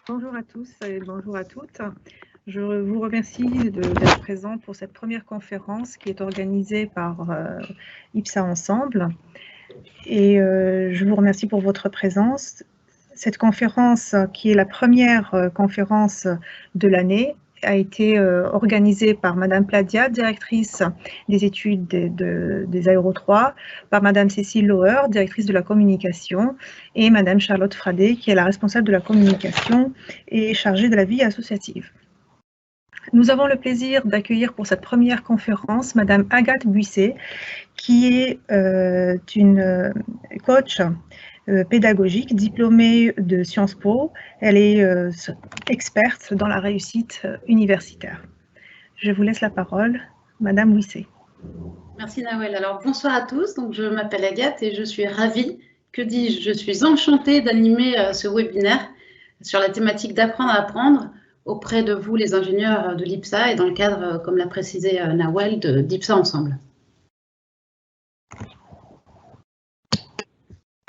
Bonjour à tous et bonjour à toutes. Je vous remercie d'être présent pour cette première conférence qui est organisée par IPSA Ensemble. Et je vous remercie pour votre présence. Cette conférence, qui est la première conférence de l'année, a été organisée par Madame Pladia, directrice des études des Aéro 3, par Madame Cécile Lauer, directrice de la communication, et Madame Charlotte Fradé, qui est la responsable de la communication et chargée de la vie associative. Nous avons le plaisir d'accueillir pour cette première conférence Madame Agathe Buisset, qui est une coach pédagogique, diplômée de Sciences Po. Elle est experte dans la réussite universitaire. Je vous laisse la parole, Madame Buisset. Merci Nawel. Alors bonsoir à tous, donc je m'appelle Agathe et je suis ravie, que dis-je, je suis enchantée d'animer ce webinaire sur la thématique d'apprendre à apprendre auprès de vous les ingénieurs de l'IPSA et dans le cadre, comme l'a précisé Nawel, d'IPSA Ensemble.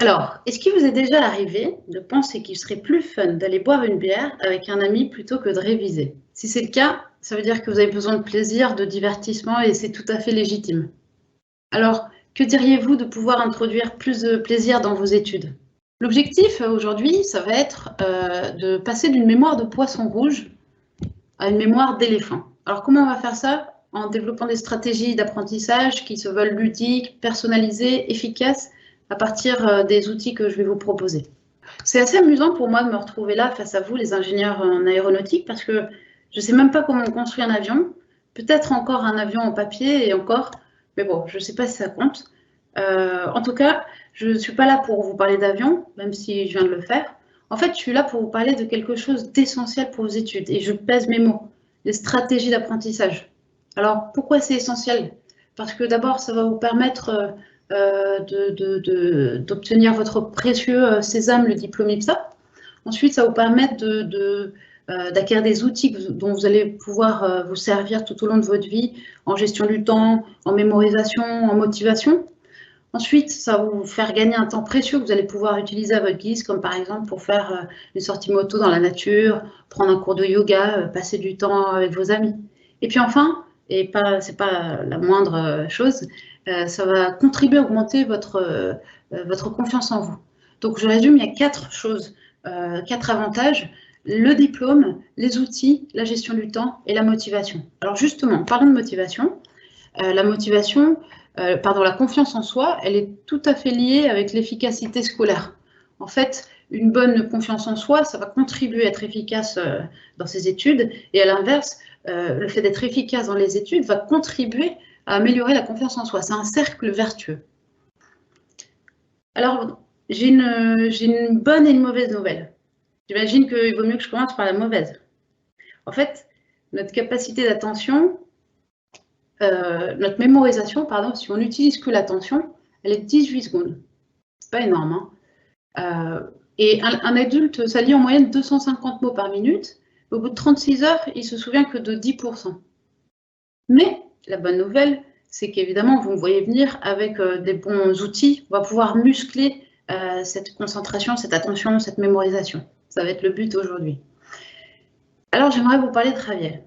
Alors, est-ce qu'il vous est déjà arrivé de penser qu'il serait plus fun d'aller boire une bière avec un ami plutôt que de réviser? Si c'est le cas, ça veut dire que vous avez besoin de plaisir, de divertissement et c'est tout à fait légitime. Alors, que diriez-vous de pouvoir introduire plus de plaisir dans vos études? L'objectif aujourd'hui, ça va être de passer d'une mémoire de poisson rouge à une mémoire d'éléphant. Alors, comment on va faire ça? En développant des stratégies d'apprentissage qui se veulent ludiques, personnalisées, efficaces, à partir des outils que je vais vous proposer. C'est assez amusant pour moi de me retrouver là face à vous, les ingénieurs en aéronautique, parce que je ne sais même pas comment on construit un avion, peut-être encore un avion en papier et encore, mais bon, je ne sais pas si ça compte. En tout cas, je ne suis pas là pour vous parler d'avion, même si je viens de le faire. En fait, je suis là pour vous parler de quelque chose d'essentiel pour vos études, et je pèse mes mots, les stratégies d'apprentissage. Alors, pourquoi c'est essentiel? Parce que d'abord, ça va vous permettre d'obtenir votre précieux sésame, le diplôme IPSA. Ensuite, ça va vous permettre d'acquérir des outils dont vous allez pouvoir vous servir tout au long de votre vie, en gestion du temps, en mémorisation, en motivation. Ensuite, ça va vous faire gagner un temps précieux que vous allez pouvoir utiliser à votre guise, comme par exemple pour faire une sortie moto dans la nature, prendre un cours de yoga, passer du temps avec vos amis. Et puis enfin, et c'est pas la moindre chose, ça va contribuer à augmenter votre confiance en vous. Donc je résume, il y a 4 choses, 4 avantages: le diplôme, les outils, la gestion du temps et la motivation. Alors justement, parlons de motivation. La confiance en soi, elle est tout à fait liée avec l'efficacité scolaire. En fait, une bonne confiance en soi, ça va contribuer à être efficace dans ses études, et à l'inverse, le fait d'être efficace dans les études va contribuer à améliorer la confiance en soi. C'est un cercle vertueux. Alors, j'ai une bonne et une mauvaise nouvelle. J'imagine qu'il vaut mieux que je commence par la mauvaise. En fait, notre capacité d'attention, notre mémorisation, pardon, si on n'utilise que l'attention, elle est de 18 secondes. C'est pas énorme, hein. Et un adulte, ça lit en moyenne 250 mots par minute. Au bout de 36 heures, il se souvient que de 10%. Mais la bonne nouvelle, c'est qu'évidemment, vous me voyez venir, avec des bons outils, on va pouvoir muscler cette concentration, cette attention, cette mémorisation. Ça va être le but aujourd'hui. Alors, j'aimerais vous parler de Javier.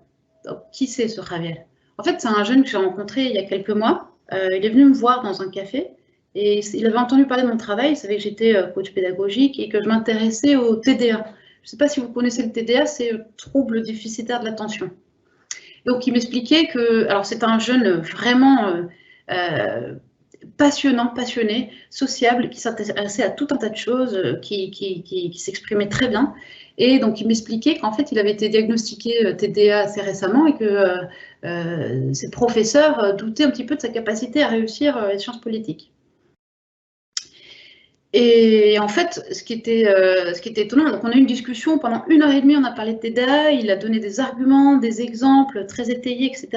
Donc, qui c'est ce Javier? En fait, c'est un jeune que j'ai rencontré il y a quelques mois. Il est venu me voir dans un café et il avait entendu parler de mon travail. Il savait que j'étais coach pédagogique et que je m'intéressais au TDA. Je ne sais pas si vous connaissez le TDA, c'est le trouble déficitaire de l'attention. Donc, il m'expliquait que, alors c'est un jeune vraiment passionné, sociable, qui s'intéressait à tout un tas de choses, qui s'exprimait très bien. Et donc, il m'expliquait qu'en fait, il avait été diagnostiqué TDA assez récemment et que ses professeurs doutaient un petit peu de sa capacité à réussir les sciences politiques. Et en fait, ce qui était étonnant, donc on a eu une discussion pendant 1h30, on a parlé de TDA, il a donné des arguments, des exemples très étayés, etc.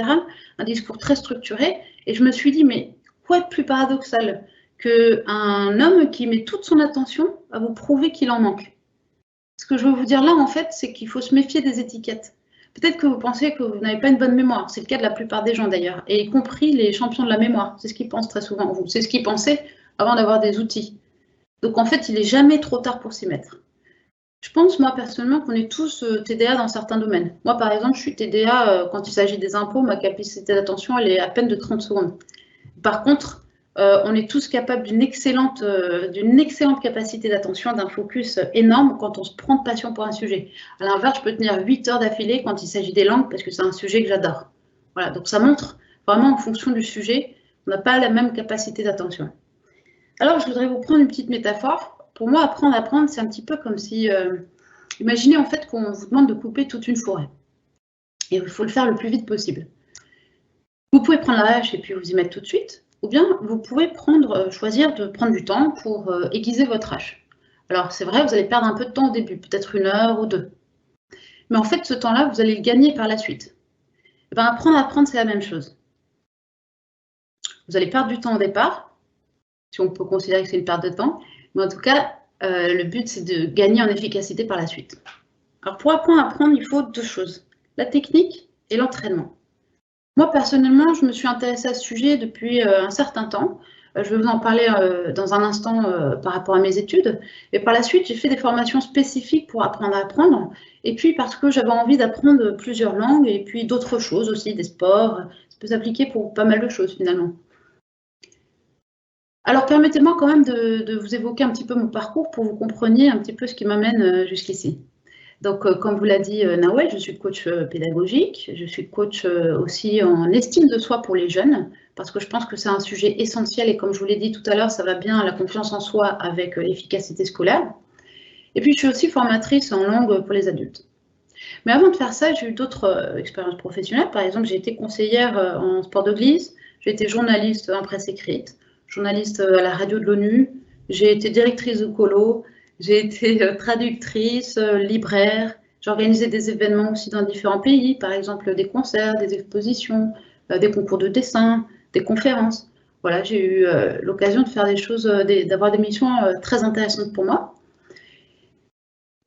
Un discours très structuré. Et je me suis dit, mais quoi de plus paradoxal qu'un homme qui met toute son attention à vous prouver qu'il en manque? Ce que je veux vous dire là, en fait, c'est qu'il faut se méfier des étiquettes. Peut-être que vous pensez que vous n'avez pas une bonne mémoire. C'est le cas de la plupart des gens d'ailleurs, et y compris les champions de la mémoire. C'est ce qu'ils pensent très souvent. C'est ce qu'ils pensaient avant d'avoir des outils. Donc en fait, il n'est jamais trop tard pour s'y mettre. Je pense, moi, personnellement, qu'on est tous TDA dans certains domaines. Moi, par exemple, je suis TDA quand il s'agit des impôts, ma capacité d'attention, elle est à peine de 30 secondes. Par contre, on est tous capables d'une excellente capacité d'attention, d'un focus énorme quand on se prend de passion pour un sujet. À l'inverse, je peux tenir 8 heures d'affilée quand il s'agit des langues parce que c'est un sujet que j'adore. Voilà, donc ça montre vraiment en fonction du sujet, on n'a pas la même capacité d'attention. Alors, je voudrais vous prendre une petite métaphore. Pour moi, apprendre à apprendre, c'est un petit peu comme si, imaginez en fait qu'on vous demande de couper toute une forêt. Et il faut le faire le plus vite possible. Vous pouvez prendre la hache et puis vous y mettre tout de suite, ou bien vous pouvez choisir de prendre du temps pour aiguiser votre hache. Alors c'est vrai, vous allez perdre un peu de temps au début, peut-être 1 heure ou 2. Mais en fait, ce temps-là, vous allez le gagner par la suite. Et bien, apprendre à apprendre, c'est la même chose. Vous allez perdre du temps au départ, si on peut considérer que c'est une perte de temps, mais en tout cas, le but, c'est de gagner en efficacité par la suite. Alors pour apprendre à apprendre, il faut 2 choses, la technique et l'entraînement. Moi, personnellement, je me suis intéressée à ce sujet depuis un certain temps. Je vais vous en parler dans un instant par rapport à mes études. Et par la suite, j'ai fait des formations spécifiques pour apprendre à apprendre. Et puis parce que j'avais envie d'apprendre plusieurs langues et puis d'autres choses aussi, des sports. Ça peut s'appliquer pour pas mal de choses finalement. Alors, permettez-moi quand même de vous évoquer un petit peu mon parcours pour que vous compreniez un petit peu ce qui m'amène jusqu'ici. Donc, comme vous l'a dit Nawel, je suis coach pédagogique, je suis coach aussi en estime de soi pour les jeunes, parce que je pense que c'est un sujet essentiel et comme je vous l'ai dit tout à l'heure, ça va bien la confiance en soi avec l'efficacité scolaire. Et puis, je suis aussi formatrice en langue pour les adultes. Mais avant de faire ça, j'ai eu d'autres expériences professionnelles. Par exemple, j'ai été conseillère en sport de glisse, j'ai été journaliste en presse écrite, journaliste à la radio de l'ONU, j'ai été directrice de colo, j'ai été traductrice, libraire, j'ai organisé des événements aussi dans différents pays, par exemple des concerts, des expositions, des concours de dessin, des conférences. Voilà, j'ai eu l'occasion de faire des choses, d'avoir des missions très intéressantes pour moi.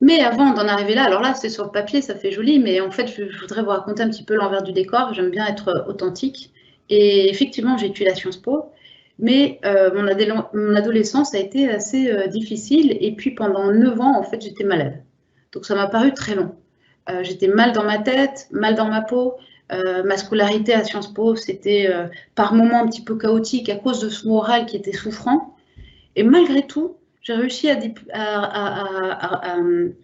Mais avant d'en arriver là, alors là, c'est sur le papier, ça fait joli, mais en fait, je voudrais vous raconter un petit peu l'envers du décor. J'aime bien être authentique. Et effectivement, j'ai étudié la Sciences Po, mais mon adolescence a été assez difficile. Et puis, pendant 9 ans, en fait, j'étais malade. Donc, ça m'a paru très long. J'étais mal dans ma tête, mal dans ma peau. Ma scolarité à Sciences Po, c'était par moments un petit peu chaotique à cause de ce moral qui était souffrant. Et malgré tout, j'ai réussi à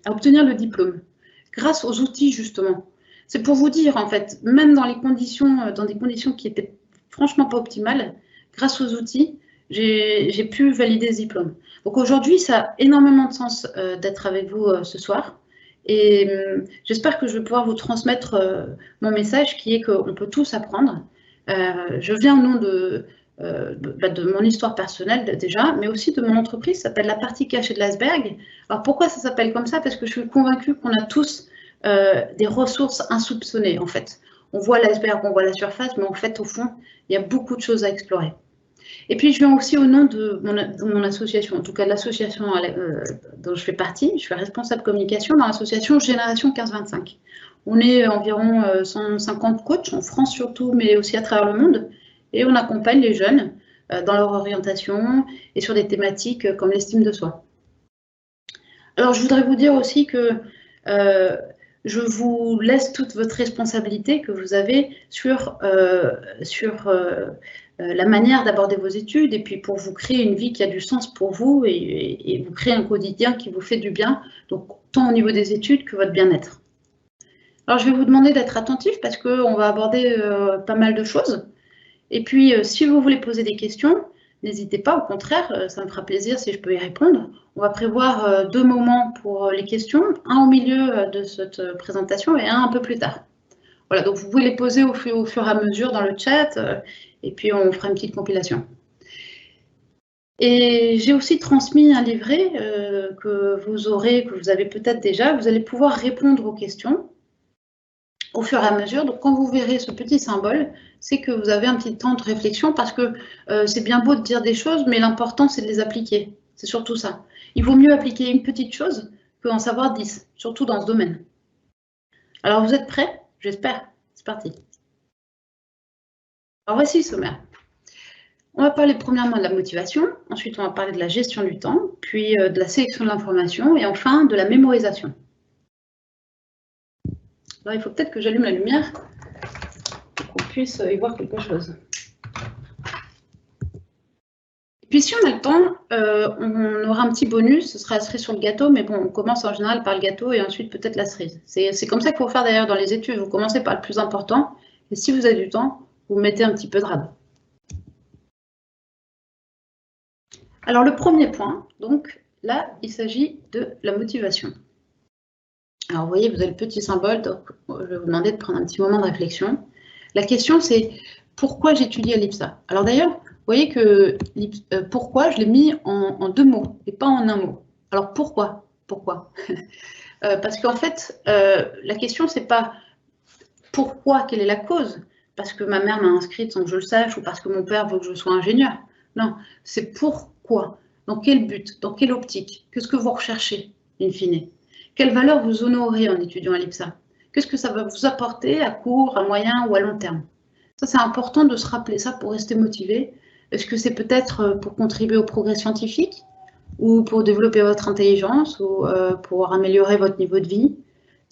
obtenir le diplôme grâce aux outils, justement. C'est pour vous dire, en fait, même dans des conditions qui étaient franchement pas optimales, grâce aux outils, j'ai pu valider ce diplôme. Donc aujourd'hui, ça a énormément de sens d'être avec vous ce soir. Et j'espère que je vais pouvoir vous transmettre mon message qui est qu'on peut tous apprendre. Je viens au nom de mon histoire personnelle déjà, mais aussi de mon entreprise, ça s'appelle La Partie Cachée de l'iceberg. Alors pourquoi ça s'appelle comme ça? Parce que je suis convaincue qu'on a tous des ressources insoupçonnées en fait. On voit l'iceberg, on voit la surface, mais en fait au fond, il y a beaucoup de choses à explorer. Et puis je viens aussi au nom de mon association, en tout cas de l'association dont je fais partie. Je suis responsable communication dans l'association Génération 15-25. On est environ 150 coachs en France surtout, mais aussi à travers le monde. Et on accompagne les jeunes dans leur orientation et sur des thématiques comme l'estime de soi. Alors, je voudrais vous dire aussi que je vous laisse toute votre responsabilité que vous avez sur la manière d'aborder vos études et puis pour vous créer une vie qui a du sens pour vous et vous créer un quotidien qui vous fait du bien, donc tant au niveau des études que votre bien-être. Alors, je vais vous demander d'être attentif parce qu'on va aborder pas mal de choses. Et puis, si vous voulez poser des questions, n'hésitez pas, au contraire, ça me fera plaisir si je peux y répondre. On va prévoir 2 moments pour les questions, un au milieu de cette présentation et un peu plus tard. Voilà, donc vous pouvez les poser au fur et à mesure dans le chat et puis on fera une petite compilation. Et j'ai aussi transmis un livret que vous avez peut-être déjà. Vous allez pouvoir répondre aux questions au fur et à mesure. Donc, quand vous verrez ce petit symbole, c'est que vous avez un petit temps de réflexion parce que c'est bien beau de dire des choses, mais l'important, c'est de les appliquer. C'est surtout ça. Il vaut mieux appliquer une petite chose qu'en savoir 10, surtout dans ce domaine. Alors, vous êtes prêts? J'espère. C'est parti. Alors, voici le sommaire. On va parler premièrement de la motivation, ensuite on va parler de la gestion du temps, puis de la sélection de l'information et enfin de la mémorisation. Alors il faut peut-être que j'allume la lumière pour qu'on puisse y voir quelque chose. Et puis si on a le temps, on aura un petit bonus, ce sera la cerise sur le gâteau, mais bon, on commence en général par le gâteau et ensuite peut-être la cerise. C'est comme ça qu'il faut faire d'ailleurs dans les études, vous commencez par le plus important, et si vous avez du temps, vous mettez un petit peu de rabais. Alors le premier point, donc là, il s'agit de la motivation. Alors vous voyez, vous avez le petit symbole, donc je vais vous demander de prendre un petit moment de réflexion. La question c'est pourquoi j'étudie à l'IPSA? Alors d'ailleurs, vous voyez que pourquoi, je l'ai mis en 2 mots et pas en un mot. Alors pourquoi? Pourquoi? Parce qu'en fait, la question c'est pas pourquoi, quelle est la cause? Parce que ma mère m'a inscrite sans que je le sache ou parce que mon père veut que je sois ingénieur. Non, c'est pourquoi, dans quel but, dans quelle optique, qu'est-ce que vous recherchez, in fine? Quelle valeur vous honorez en étudiant à l'IPSA? Qu'est-ce que ça va vous apporter à court, à moyen ou à long terme? Ça, c'est important de se rappeler ça pour rester motivé. Est-ce que c'est peut-être pour contribuer au progrès scientifique ou pour développer votre intelligence ou pour améliorer votre niveau de vie?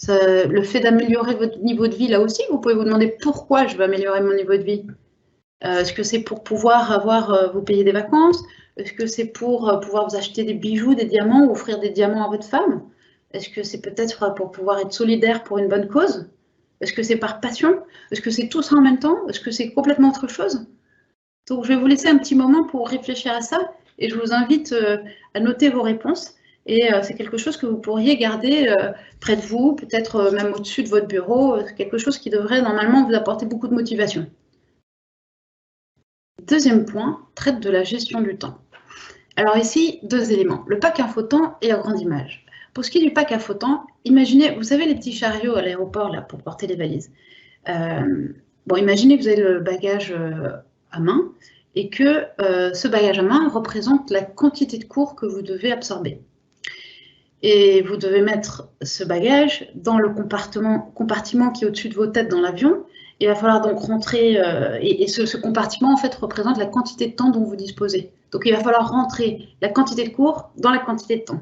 Le fait d'améliorer votre niveau de vie, là aussi, vous pouvez vous demander pourquoi je veux améliorer mon niveau de vie. Est-ce que c'est pour pouvoir vous payer des vacances? Est-ce que c'est pour pouvoir vous acheter des bijoux, des diamants, ou offrir des diamants à votre femme? Est-ce que c'est peut-être pour pouvoir être solidaire pour une bonne cause? Est-ce que c'est par passion? Est-ce que c'est tout ça en même temps? Est-ce que c'est complètement autre chose? Donc, je vais vous laisser un petit moment pour réfléchir à ça et je vous invite à noter vos réponses. Et c'est quelque chose que vous pourriez garder près de vous, peut-être même au-dessus de votre bureau, quelque chose qui devrait normalement vous apporter beaucoup de motivation. Deuxième point, traite de la gestion du temps. Alors ici, 2 éléments, le pack infotemps et la grande image. Pour ce qui est du pack infotemps, imaginez, vous savez les petits chariots à l'aéroport là pour porter les valises. Bon, imaginez que vous avez le bagage à main et que ce bagage à main représente la quantité de cours que vous devez absorber. Et vous devez mettre ce bagage dans le compartiment qui est au-dessus de vos têtes dans l'avion. Il va falloir donc rentrer, et ce compartiment en fait représente la quantité de temps dont vous disposez. Donc il va falloir rentrer la quantité de cours dans la quantité de temps.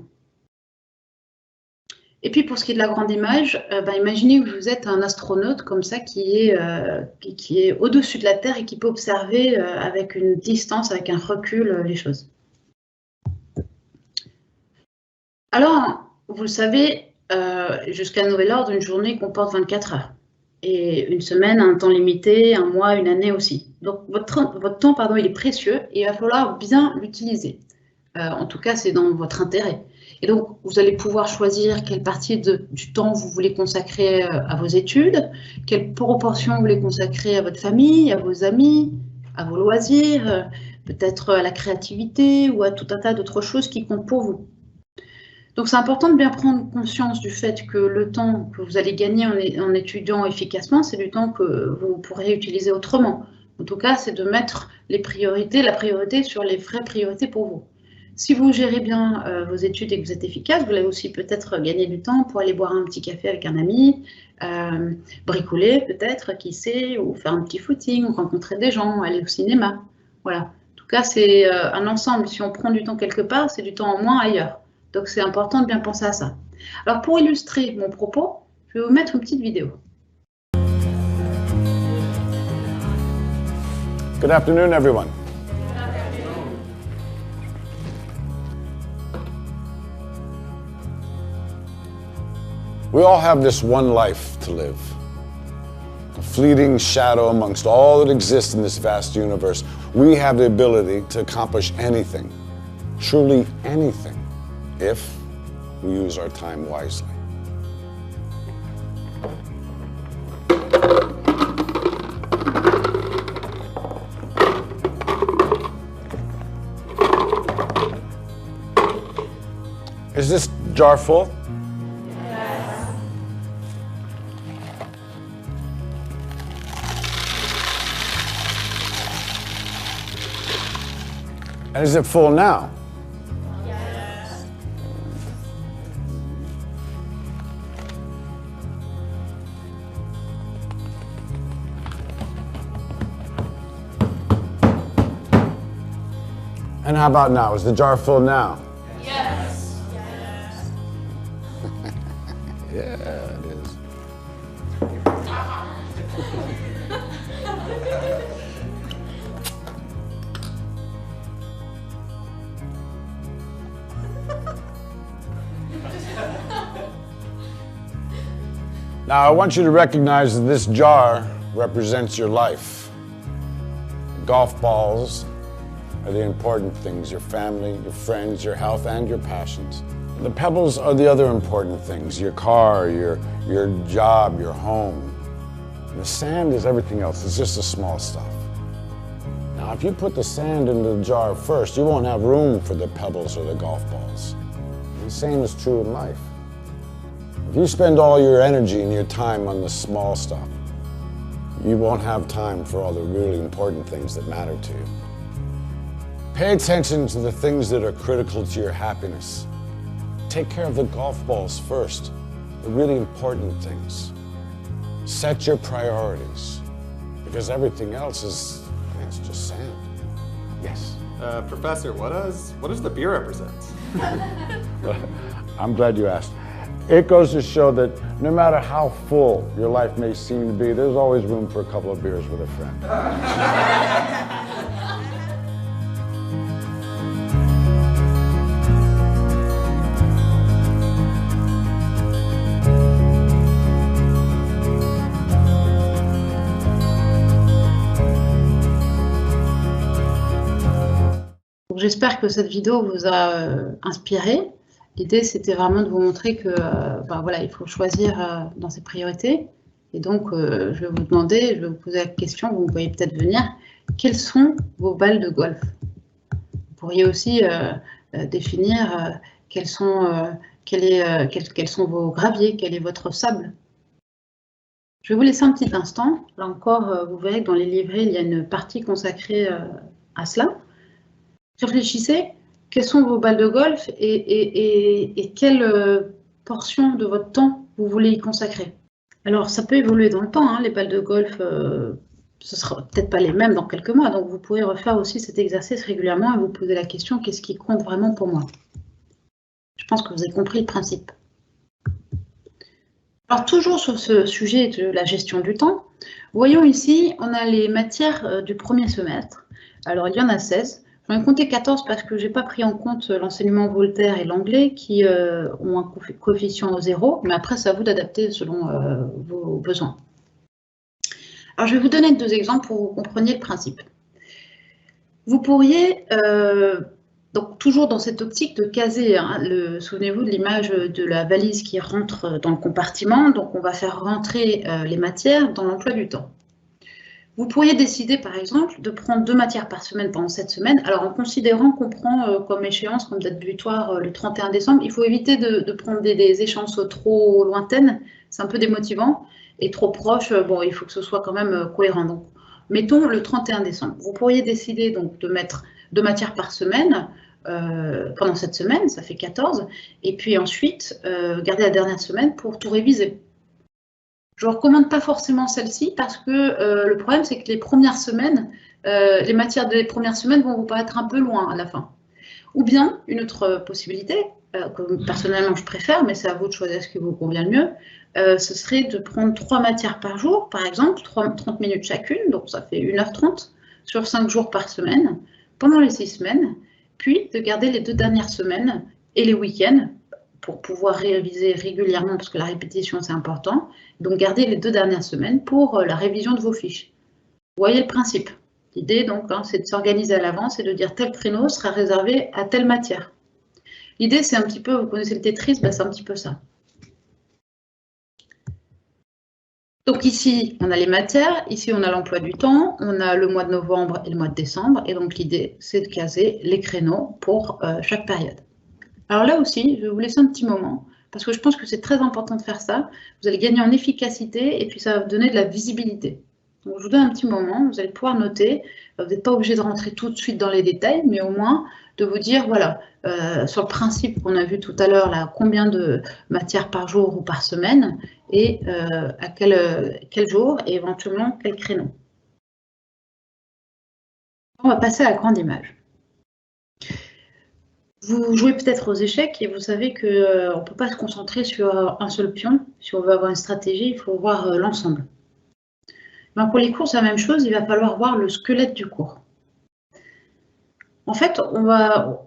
Et puis pour ce qui est de la grande image, imaginez que vous êtes un astronaute comme ça qui est au-dessus de la Terre et qui peut observer avec une distance, avec un recul, les choses. Alors, vous le savez, jusqu'à nouvel ordre, une journée comporte 24 heures. Et une semaine, un temps limité, un mois, une année aussi. Donc votre temps, pardon, il est précieux et il va falloir bien l'utiliser. En tout cas, c'est dans votre intérêt. Et donc, vous allez pouvoir choisir quelle partie du temps vous voulez consacrer à vos études, quelle proportion vous voulez consacrer à votre famille, à vos amis, à vos loisirs, peut-être à la créativité ou à tout un tas d'autres choses qui comptent pour vous. Donc, c'est important de bien prendre conscience du fait que le temps que vous allez gagner en étudiant efficacement, c'est du temps que vous pourrez utiliser autrement. En tout cas, c'est de mettre la priorité sur les vraies priorités pour vous. Si vous gérez bien vos études et que vous êtes efficace, vous allez aussi peut-être gagner du temps pour aller boire un petit café avec un ami, bricoler peut-être, qui sait, ou faire un petit footing, ou rencontrer des gens, aller au cinéma. Voilà. En tout cas, c'est un ensemble. Si on prend du temps quelque part, c'est du temps en moins ailleurs. Donc, c'est important de bien penser à ça. Alors, pour illustrer mon propos, je vais vous mettre une petite vidéo. Good afternoon, everyone. We all have this one life to live. A fleeting shadow amongst all that exists in this vast universe. We have the ability to accomplish anything, truly anything, if we use our time wisely. Is this jar full? Yes. And is it full now? Yes. how about now? Is the jar full now? Yes. Yeah, it is. Now, I want you to recognize that this jar represents your life. Golf balls are the important things, your family, your friends, your health, and your passions. The pebbles are the other important things, your car, your job, your home. The sand is everything else, it's just the small stuff. Now, if you put the sand in the jar first, you won't have room for the pebbles or the golf balls. And the same is true in life. If you spend all your energy and your time on the small stuff, you won't have time for all the really important things that matter to you. Pay attention to the things that are critical to your happiness. Take care of the golf balls first, the really important things. Set your priorities, because everything else is, it's just sand. Yes? Professor, what does the beer represent? I'm glad you asked. It goes to show that no matter how full your life may seem to be, there's always room for a couple of beers with a friend. J'espère que cette vidéo vous a inspiré. L'idée, c'était vraiment de vous montrer que voilà, il faut choisir dans ses priorités. Et donc, je vais vous demander, je vais vous poser la question, vous me voyez peut-être venir, quelles sont vos balles de golf? Vous pourriez aussi définir quels sont vos graviers, quel est votre sable. Je vais vous laisser un petit instant. Là encore, vous verrez que dans les livrets, il y a une partie consacrée à cela. Réfléchissez, quelles sont vos balles de golf et quelle portion de votre temps vous voulez y consacrer. Alors, ça peut évoluer dans le temps, hein, les balles de golf, ce ne sera peut-être pas les mêmes dans quelques mois, donc vous pourrez refaire aussi cet exercice régulièrement et vous poser la question, qu'est-ce qui compte vraiment pour moi? Je pense que vous avez compris le principe. Alors, toujours sur ce sujet de la gestion du temps, voyons ici, on a les matières du premier semestre. Alors, il y en a 16. J'en ai compté 14 parce que je n'ai pas pris en compte l'enseignement Voltaire et l'anglais qui ont un coefficient 0, mais après, c'est à vous d'adapter selon vos besoins. Alors, je vais vous donner 2 exemples pour que vous compreniez le principe. Vous pourriez, donc toujours dans cette optique de caser, hein, souvenez-vous de l'image de la valise qui rentre dans le compartiment, donc on va faire rentrer les matières dans l'emploi du temps. Vous pourriez décider, par exemple, de prendre 2 matières par semaine pendant cette semaine. Alors, en considérant qu'on prend comme échéance, comme date butoir, le 31 décembre, il faut éviter de prendre des échéances trop lointaines. C'est un peu démotivant. Et trop proches, bon, il faut que ce soit quand même cohérent. Donc, mettons le 31 décembre. Vous pourriez décider donc de mettre 2 matières par semaine pendant cette semaine, ça fait 14. Et puis ensuite, garder la dernière semaine pour tout réviser. Je ne recommande pas forcément celle-ci parce que le problème, c'est que les premières semaines, les matières des premières semaines vont vous paraître un peu loin à la fin. Ou bien, une autre possibilité, que personnellement je préfère, mais c'est à vous de choisir ce qui vous convient le mieux, ce serait de prendre 3 matières par jour, par exemple, 30 minutes chacune, donc ça fait 1h30, sur 5 jours par semaine, pendant les 6 semaines, puis de garder les 2 dernières semaines et les week-ends, pour pouvoir réviser régulièrement, parce que la répétition, c'est important. Donc, gardez les 2 dernières semaines pour la révision de vos fiches. Vous voyez le principe. L'idée, donc, hein, c'est de s'organiser à l'avance et de dire tel créneau sera réservé à telle matière. L'idée, c'est un petit peu, vous connaissez le Tetris, ben, c'est un petit peu ça. Donc ici, on a les matières, ici, on a l'emploi du temps, on a le mois de novembre et le mois de décembre. Et donc, l'idée, c'est de caser les créneaux pour chaque période. Alors là aussi, je vais vous laisser un petit moment, parce que je pense que c'est très important de faire ça. Vous allez gagner en efficacité et puis ça va vous donner de la visibilité. Donc je vous donne un petit moment, vous allez pouvoir noter. Vous n'êtes pas obligé de rentrer tout de suite dans les détails, mais au moins de vous dire, voilà, sur le principe qu'on a vu tout à l'heure, là, combien de matières par jour ou par semaine, et à quel jour, et éventuellement quel créneau. On va passer à la grande image. Vous jouez peut-être aux échecs et vous savez qu'on ne peut pas se concentrer sur un seul pion. Si on veut avoir une stratégie, il faut voir l'ensemble. Ben, pour les cours, c'est la même chose, il va falloir voir le squelette du cours. En fait, on va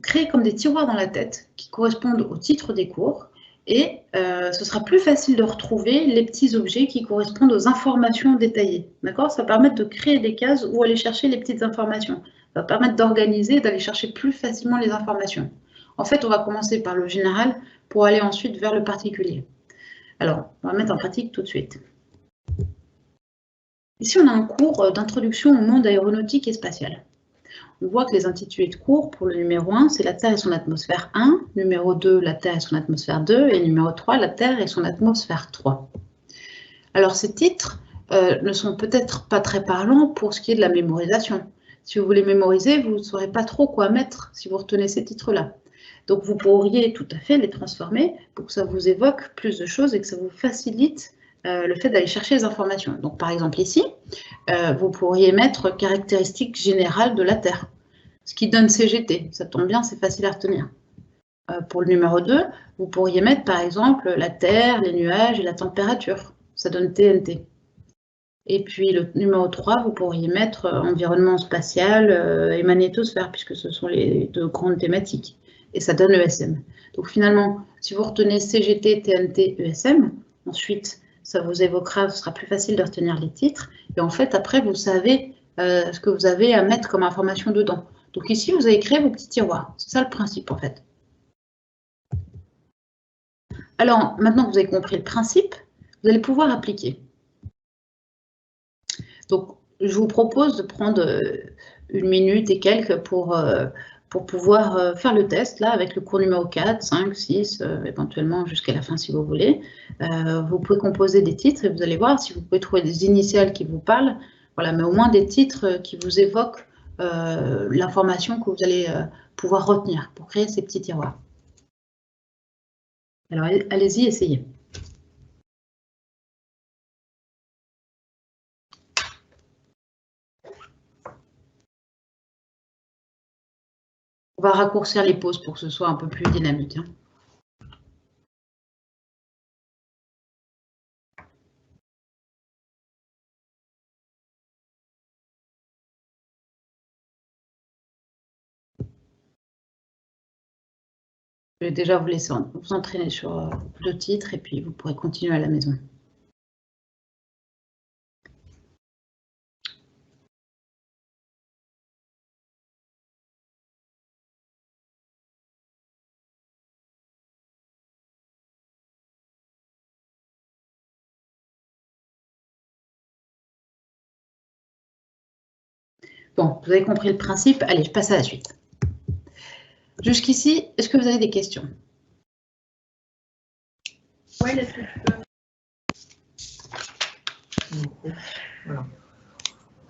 créer comme des tiroirs dans la tête qui correspondent au titre des cours et ce sera plus facile de retrouver les petits objets qui correspondent aux informations détaillées. D'accord ? Ça va permettre de créer des cases où aller chercher les petites informations. Ça va permettre d'organiser, d'aller chercher plus facilement les informations. En fait, on va commencer par le général pour aller ensuite vers le particulier. Alors, on va mettre en pratique tout de suite. Ici, on a un cours d'introduction au monde aéronautique et spatial. On voit que les intitulés de cours, pour le numéro 1, c'est la Terre et son atmosphère 1, numéro 2, la Terre et son atmosphère 2, et numéro 3, la Terre et son atmosphère 3. Alors, ces titres ne sont peut-être pas très parlants pour ce qui est de la mémorisation. Si vous voulez mémoriser, vous ne saurez pas trop quoi mettre si vous retenez ces titres-là. Donc, vous pourriez tout à fait les transformer pour que ça vous évoque plus de choses et que ça vous facilite le fait d'aller chercher les informations. Donc, par exemple, ici, vous pourriez mettre caractéristiques générales de la Terre, ce qui donne CGT. Ça tombe bien, c'est facile à retenir. Pour le numéro 2, vous pourriez mettre, par exemple, la Terre, les nuages et la température. Ça donne TNT. Et puis, le numéro 3, vous pourriez mettre environnement spatial et magnétosphère, puisque ce sont les deux grandes thématiques. Et ça donne ESM. Donc, finalement, si vous retenez CGT, TNT, ESM, ensuite, ça vous évoquera, ce sera plus facile de retenir les titres. Et en fait, après, vous savez ce que vous avez à mettre comme information dedans. Donc ici, vous avez créé vos petits tiroirs. C'est ça le principe, en fait. Alors, maintenant que vous avez compris le principe, vous allez pouvoir appliquer. Donc, je vous propose de prendre 1 minute et quelques pour pouvoir faire le test, là, avec le cours numéro 4, 5, 6, éventuellement jusqu'à la fin si vous voulez. Vous pouvez composer des titres et vous allez voir si vous pouvez trouver des initiales qui vous parlent, voilà, mais au moins des titres qui vous évoquent l'information que vous allez pouvoir retenir pour créer ces petits tiroirs. Alors, allez-y, essayez. On va raccourcir les pauses pour que ce soit un peu plus dynamique. Hein. Je vais déjà vous laisser vous entraîner sur 2 titres et puis vous pourrez continuer à la maison. Bon, vous avez compris le principe. Allez, je passe à la suite. Jusqu'ici, est-ce que vous avez des questions? Oui, est-ce que tu peux... Voilà.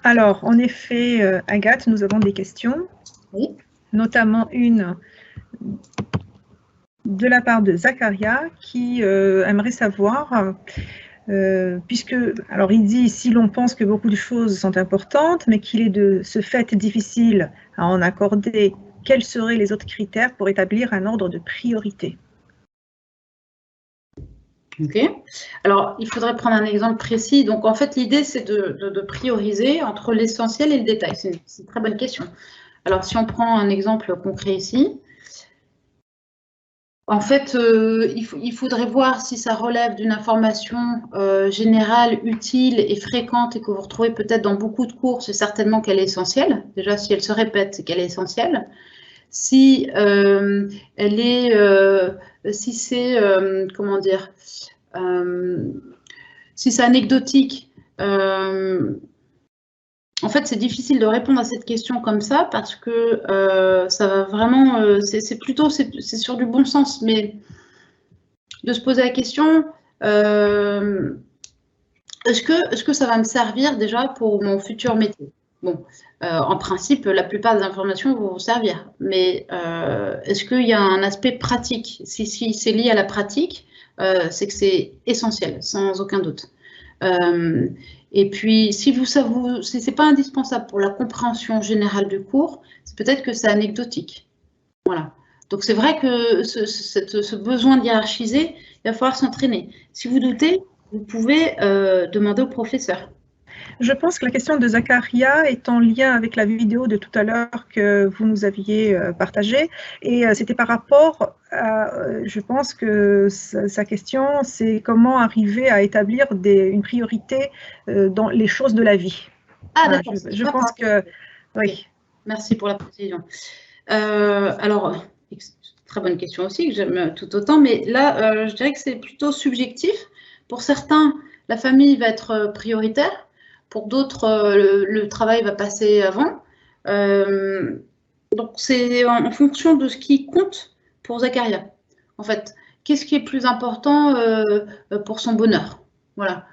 Alors, en effet, Agathe, nous avons des questions. Oui. Notamment une de la part de Zacharia qui aimerait savoir... puisque, alors il dit, si l'on pense que beaucoup de choses sont importantes, mais qu'il est de ce fait difficile à en accorder, quels seraient les autres critères pour établir un ordre de priorité? Ok. Alors, il faudrait prendre un exemple précis. Donc, en fait, l'idée, c'est de prioriser entre l'essentiel et le détail. C'est une très bonne question. Alors, si on prend un exemple concret ici, en fait, il faudrait voir si ça relève d'une information générale, utile et fréquente et que vous retrouvez peut-être dans beaucoup de cours, c'est certainement qu'elle est essentielle. Déjà, si elle se répète, c'est qu'elle est essentielle. Si elle est, si c'est, comment dire, si c'est anecdotique, en fait, c'est difficile de répondre à cette question comme ça parce que ça va vraiment, c'est plutôt, c'est sur du bon sens, mais de se poser la question, est-ce que ça va me servir déjà pour mon futur métier? Bon, en principe, la plupart des informations vont vous servir, mais est-ce qu'il y a un aspect pratique? Si c'est lié à la pratique, c'est que c'est essentiel, sans aucun doute. Et puis, si c'est pas indispensable pour la compréhension générale du cours, c'est peut-être que c'est anecdotique. Voilà. Donc, c'est vrai que ce besoin de hiérarchiser, il va falloir s'entraîner. Si vous doutez, vous pouvez demander au professeur. Je pense que la question de Zacharia est en lien avec la vidéo de tout à l'heure que vous nous aviez partagée. Et c'était par rapport à, je pense que sa question, c'est comment arriver à établir une priorité dans les choses de la vie. Ah, Voilà, d'accord. je pense que, oui. Okay. Merci pour la précision. Alors, très bonne question aussi, que j'aime tout autant, mais là, je dirais que c'est plutôt subjectif. Pour certains, la famille va être prioritaire. Pour d'autres, le travail va passer avant. Donc, c'est en fonction de ce qui compte pour Zacharia. En fait, qu'est-ce qui est plus important pour son bonheur? Voilà.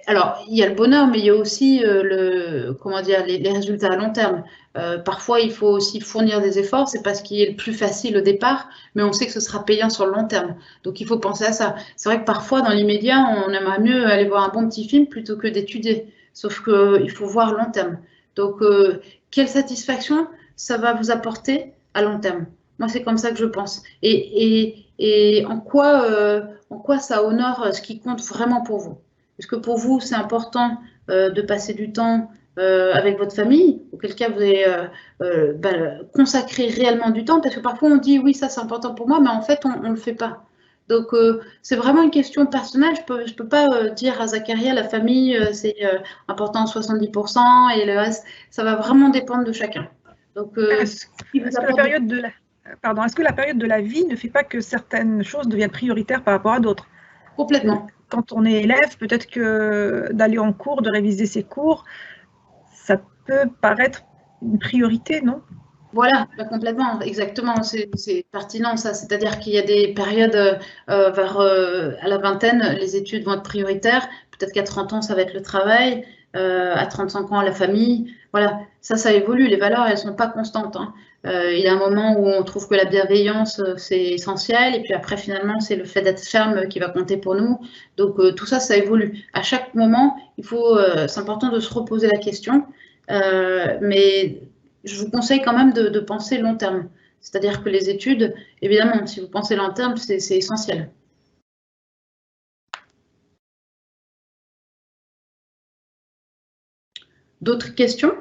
Alors, il y a le bonheur, mais il y a aussi les résultats à long terme. Parfois, il faut aussi fournir des efforts. C'est pas ce qui est le plus facile au départ, mais on sait que ce sera payant sur le long terme. Donc, il faut penser à ça. C'est vrai que parfois, dans l'immédiat, on aimerait mieux aller voir un bon petit film plutôt que d'étudier. Sauf qu'il faut voir long terme. Donc, quelle satisfaction ça va vous apporter à long terme? Moi, c'est comme ça que je pense. Et en quoi ça honore ce qui compte vraiment pour vous? Est-ce que pour vous, c'est important de passer du temps avec votre famille, auquel cas vous allez consacrer réellement du temps? Parce que parfois, on dit, oui, ça c'est important pour moi, mais en fait, on ne le fait pas. Donc, c'est vraiment une question personnelle. Je peux pas dire à Zacharia, la famille, c'est important 70%, et le reste, ça va vraiment dépendre de chacun. Donc, est-ce que la période de la vie ne fait pas que certaines choses deviennent prioritaires par rapport à d'autres? Complètement. Quand on est élève, peut-être que d'aller en cours, de réviser ses cours, ça peut paraître une priorité, non? Voilà, complètement, exactement, c'est pertinent ça. C'est-à-dire qu'il y a des périodes à la vingtaine, les études vont être prioritaires. Peut-être qu'à 30 ans, ça va être le travail. À 35 ans, la famille. Voilà, ça évolue. Les valeurs, elles ne sont pas constantes, hein. Il y a un moment où on trouve que la bienveillance, c'est essentiel. Et puis après, finalement, c'est le fait d'être ferme qui va compter pour nous. Donc, tout ça, ça évolue. À chaque moment, c'est important de se reposer la question. Mais je vous conseille quand même de penser long terme. C'est-à-dire que les études, évidemment, si vous pensez long terme, c'est essentiel. D'autres questions?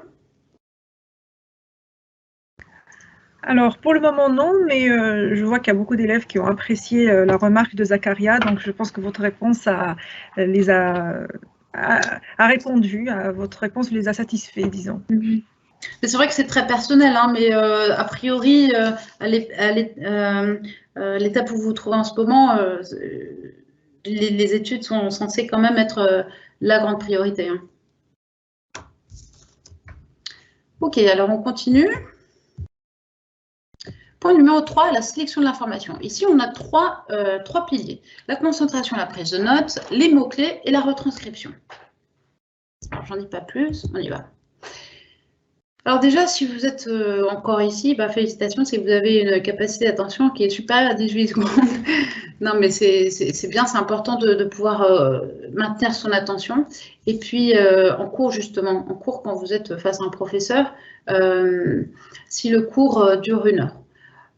Alors, pour le moment, non, mais je vois qu'il y a beaucoup d'élèves qui ont apprécié la remarque de Zacharia, donc je pense que votre réponse a répondu, votre réponse les a satisfaits, disons. Mm-hmm. C'est vrai que c'est très personnel, hein, mais a priori, à l'étape où vous vous trouvez en ce moment, les études sont censées quand même être la grande priorité, hein. Ok, alors on continue. Point numéro 3, la sélection de l'information. Ici, on a trois piliers. La concentration, la prise de notes, les mots-clés et la retranscription. J'en dis pas plus, on y va. Alors déjà, si vous êtes encore ici, félicitations, c'est que vous avez une capacité d'attention qui est supérieure à 18 secondes. Non, mais c'est bien, c'est important de pouvoir maintenir son attention. Et puis, en cours, justement, quand vous êtes face à un professeur, si le cours dure 1 heure,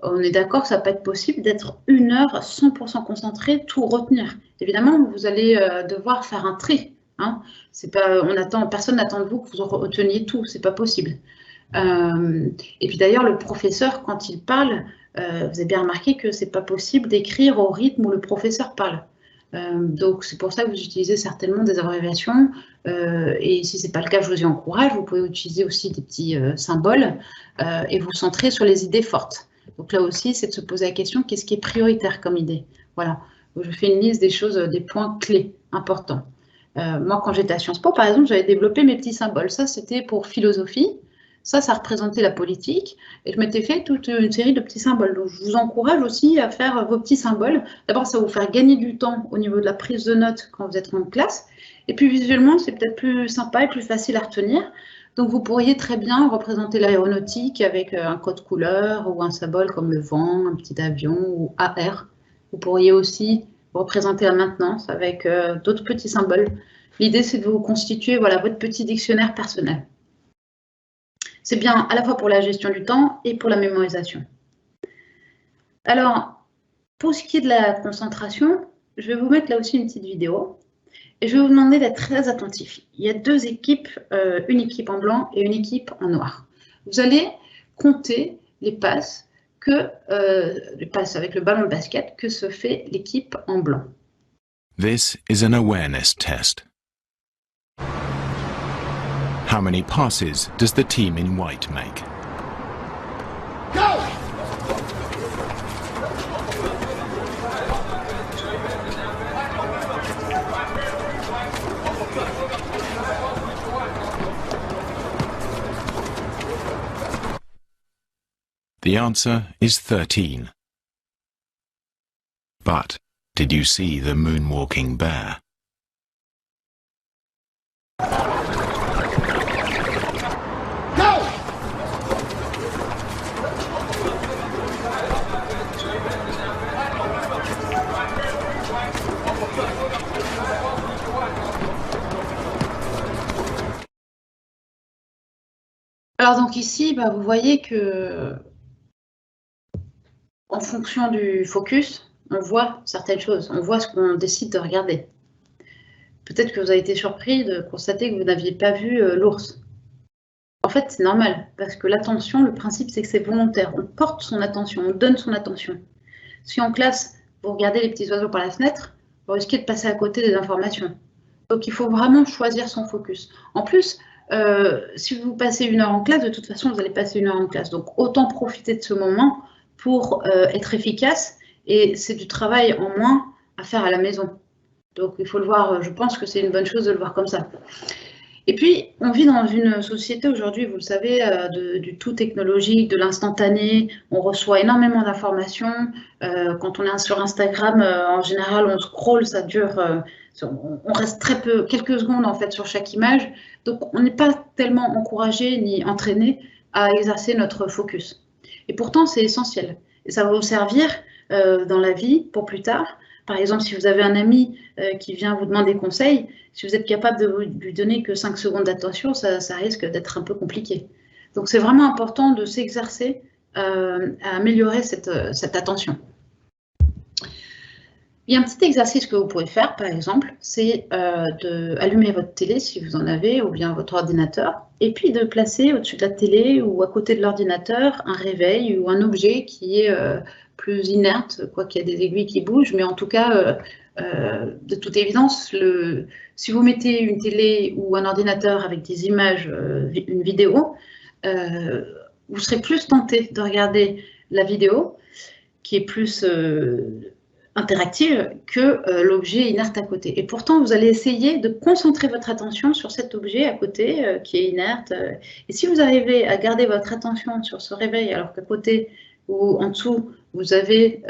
on est d'accord que ça ne va pas être possible d'être 1 heure 100% concentré, tout retenir. Évidemment, vous allez devoir faire un tri. Hein. Personne n'attend de vous que vous reteniez tout, c'est pas possible. Et puis d'ailleurs, le professeur, quand il parle, vous avez bien remarqué que c'est pas possible d'écrire au rythme où le professeur parle. Donc c'est pour ça que vous utilisez certainement des abréviations. Et si c'est pas le cas, je vous y encourage. Vous pouvez utiliser aussi des petits symboles et vous centrer sur les idées fortes. Donc là aussi, c'est de se poser la question, qu'est-ce qui est prioritaire comme idée? Voilà, je fais une liste des choses, des points clés importants. Moi, quand j'étais à Sciences Po, par exemple, j'avais développé mes petits symboles. Ça, c'était pour philosophie. Ça représentait la politique. Et je m'étais fait toute une série de petits symboles. Donc, je vous encourage aussi à faire vos petits symboles. D'abord, ça va vous faire gagner du temps au niveau de la prise de notes quand vous êtes en classe. Et puis, visuellement, c'est peut-être plus sympa et plus facile à retenir. Donc, vous pourriez très bien représenter l'aéronautique avec un code couleur ou un symbole comme le vent, un petit avion ou AR. Vous pourriez aussi représenter la maintenance avec d'autres petits symboles. L'idée, c'est de vous constituer votre petit dictionnaire personnel. C'est bien à la fois pour la gestion du temps et pour la mémorisation. Alors, pour ce qui est de la concentration, je vais vous mettre là aussi une petite vidéo et je vais vous demander d'être très attentif. Il y a deux équipes, une équipe en blanc et une équipe en noir. Vous allez compter les passes avec le ballon de basket que se fait l'équipe en blanc. This is an awareness test. How many passes does the team in white make? Go! The answer is 13. But did you see the moonwalking bear? Alors donc ici, vous voyez que en fonction du focus, on voit certaines choses, on voit ce qu'on décide de regarder. Peut-être que vous avez été surpris de constater que vous n'aviez pas vu l'ours. En fait, c'est normal, parce que l'attention, le principe, c'est que c'est volontaire. On porte son attention, on donne son attention. Si en classe, vous regardez les petits oiseaux par la fenêtre, vous risquez de passer à côté des informations. Donc, il faut vraiment choisir son focus. En plus, si vous passez 1 heure en classe, de toute façon, vous allez passer 1 heure en classe. Donc, autant profiter de ce moment pour être efficace. Et c'est du travail en moins à faire à la maison. Donc, il faut le voir, je pense que c'est une bonne chose de le voir comme ça. Et puis, on vit dans une société aujourd'hui, vous le savez, du tout technologique, de l'instantané. On reçoit énormément d'informations. Quand on est sur Instagram, en général, on scrolle, ça dure, on reste très peu, quelques secondes en fait sur chaque image. Donc, on n'est pas tellement encouragé ni entraîné à exercer notre focus. Et pourtant, c'est essentiel. Et ça va vous servir dans la vie pour plus tard. Par exemple, si vous avez un ami qui vient vous demander conseil, si vous êtes capable de lui donner que 5 secondes d'attention, ça risque d'être un peu compliqué. Donc, c'est vraiment important de s'exercer à améliorer cette attention. Il y a un petit exercice que vous pouvez faire, par exemple, c'est d'allumer votre télé, si vous en avez, ou bien votre ordinateur, et puis de placer au-dessus de la télé ou à côté de l'ordinateur un réveil ou un objet qui est plus inerte, quoi qu'il y a des aiguilles qui bougent, mais en tout cas, de toute évidence, si vous mettez une télé ou un ordinateur avec des images, une vidéo, vous serez plus tenté de regarder la vidéo, qui est plus interactive, que l'objet inerte à côté. Et pourtant, vous allez essayer de concentrer votre attention sur cet objet à côté, qui est inerte. Et si vous arrivez à garder votre attention sur ce réveil, alors qu'à côté ou en dessous, vous avez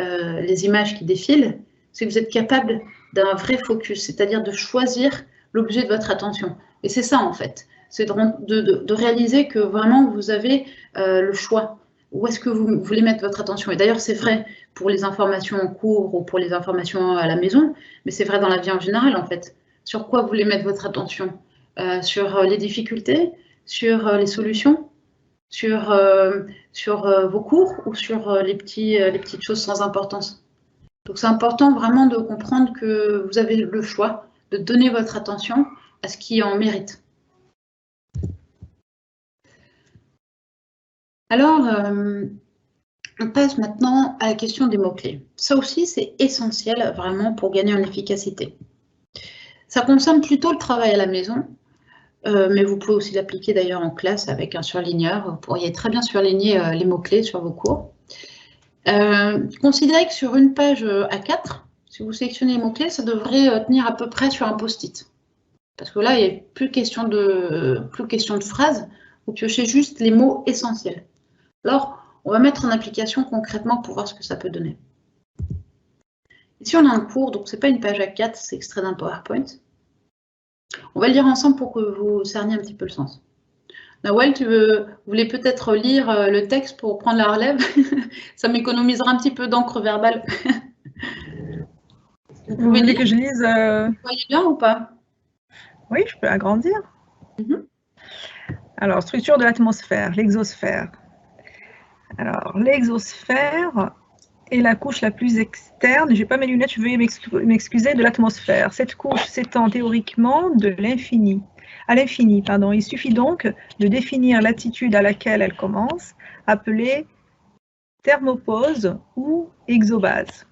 les images qui défilent, c'est que vous êtes capable d'un vrai focus, c'est-à-dire de choisir l'objet de votre attention. Et c'est ça, en fait. C'est de réaliser que vraiment, vous avez le choix. Où est-ce que vous voulez mettre votre attention? Et d'ailleurs, c'est vrai pour les informations en cours ou pour les informations à la maison, mais c'est vrai dans la vie en général, en fait. Sur quoi vous voulez mettre votre attention? Sur les difficultés? Sur les solutions? Sur vos cours ou sur les petites choses sans importance? Donc, c'est important vraiment de comprendre que vous avez le choix de donner votre attention à ce qui en mérite. Alors, on passe maintenant à la question des mots-clés. Ça aussi, c'est essentiel vraiment pour gagner en efficacité. Ça concerne plutôt le travail à la maison, mais vous pouvez aussi l'appliquer d'ailleurs en classe avec un surligneur. Vous pourriez très bien surligner les mots-clés sur vos cours. Considérez que sur une page A4, si vous sélectionnez les mots-clés, ça devrait tenir à peu près sur un post-it. Parce que là, il n'y a plus question de phrases, vous piochez juste les mots essentiels. Alors, on va mettre en application concrètement pour voir ce que ça peut donner. Ici, on a un cours, donc ce n'est pas une page A4, c'est extrait d'un PowerPoint. On va le lire ensemble pour que vous cerniez un petit peu le sens. Nawal, vous voulez peut-être lire le texte pour prendre la relève? Ça m'économisera un petit peu d'encre verbale. Vous voulez que je lise Vous voyez bien ou pas? Oui, je peux agrandir. Alors, structure de l'atmosphère, l'exosphère. Alors, l'exosphère est la couche la plus externe, je n'ai pas mes lunettes, je vais m'excuser, de l'atmosphère. Cette couche s'étend théoriquement de l'infini, à l'infini, pardon. Il suffit donc de définir l'attitude à laquelle elle commence, appelée thermopause ou exobase.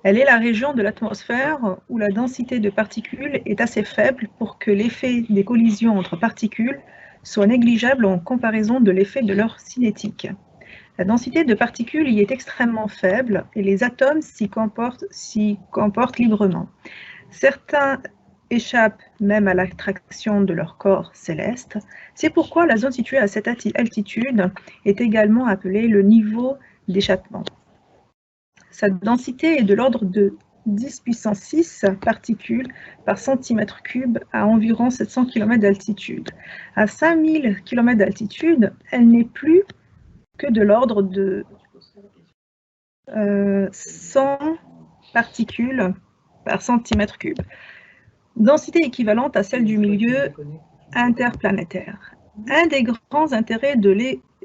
Elle est la région de l'atmosphère où la densité de particules est assez faible pour que l'effet des collisions entre particules soit négligeable en comparaison de l'effet de leur cinétique. La densité de particules y est extrêmement faible et les atomes s'y comportent librement. Certains échappent même à l'attraction de leur corps céleste. C'est pourquoi la zone située à cette altitude est également appelée le niveau d'échappement. Sa densité est de l'ordre de 10 puissance 6 particules par centimètre cube à environ 700 km d'altitude. À 5000 km d'altitude, elle n'est plus que de l'ordre de 100 particules par centimètre cube. Densité équivalente à celle du milieu interplanétaire. Un des grands intérêts de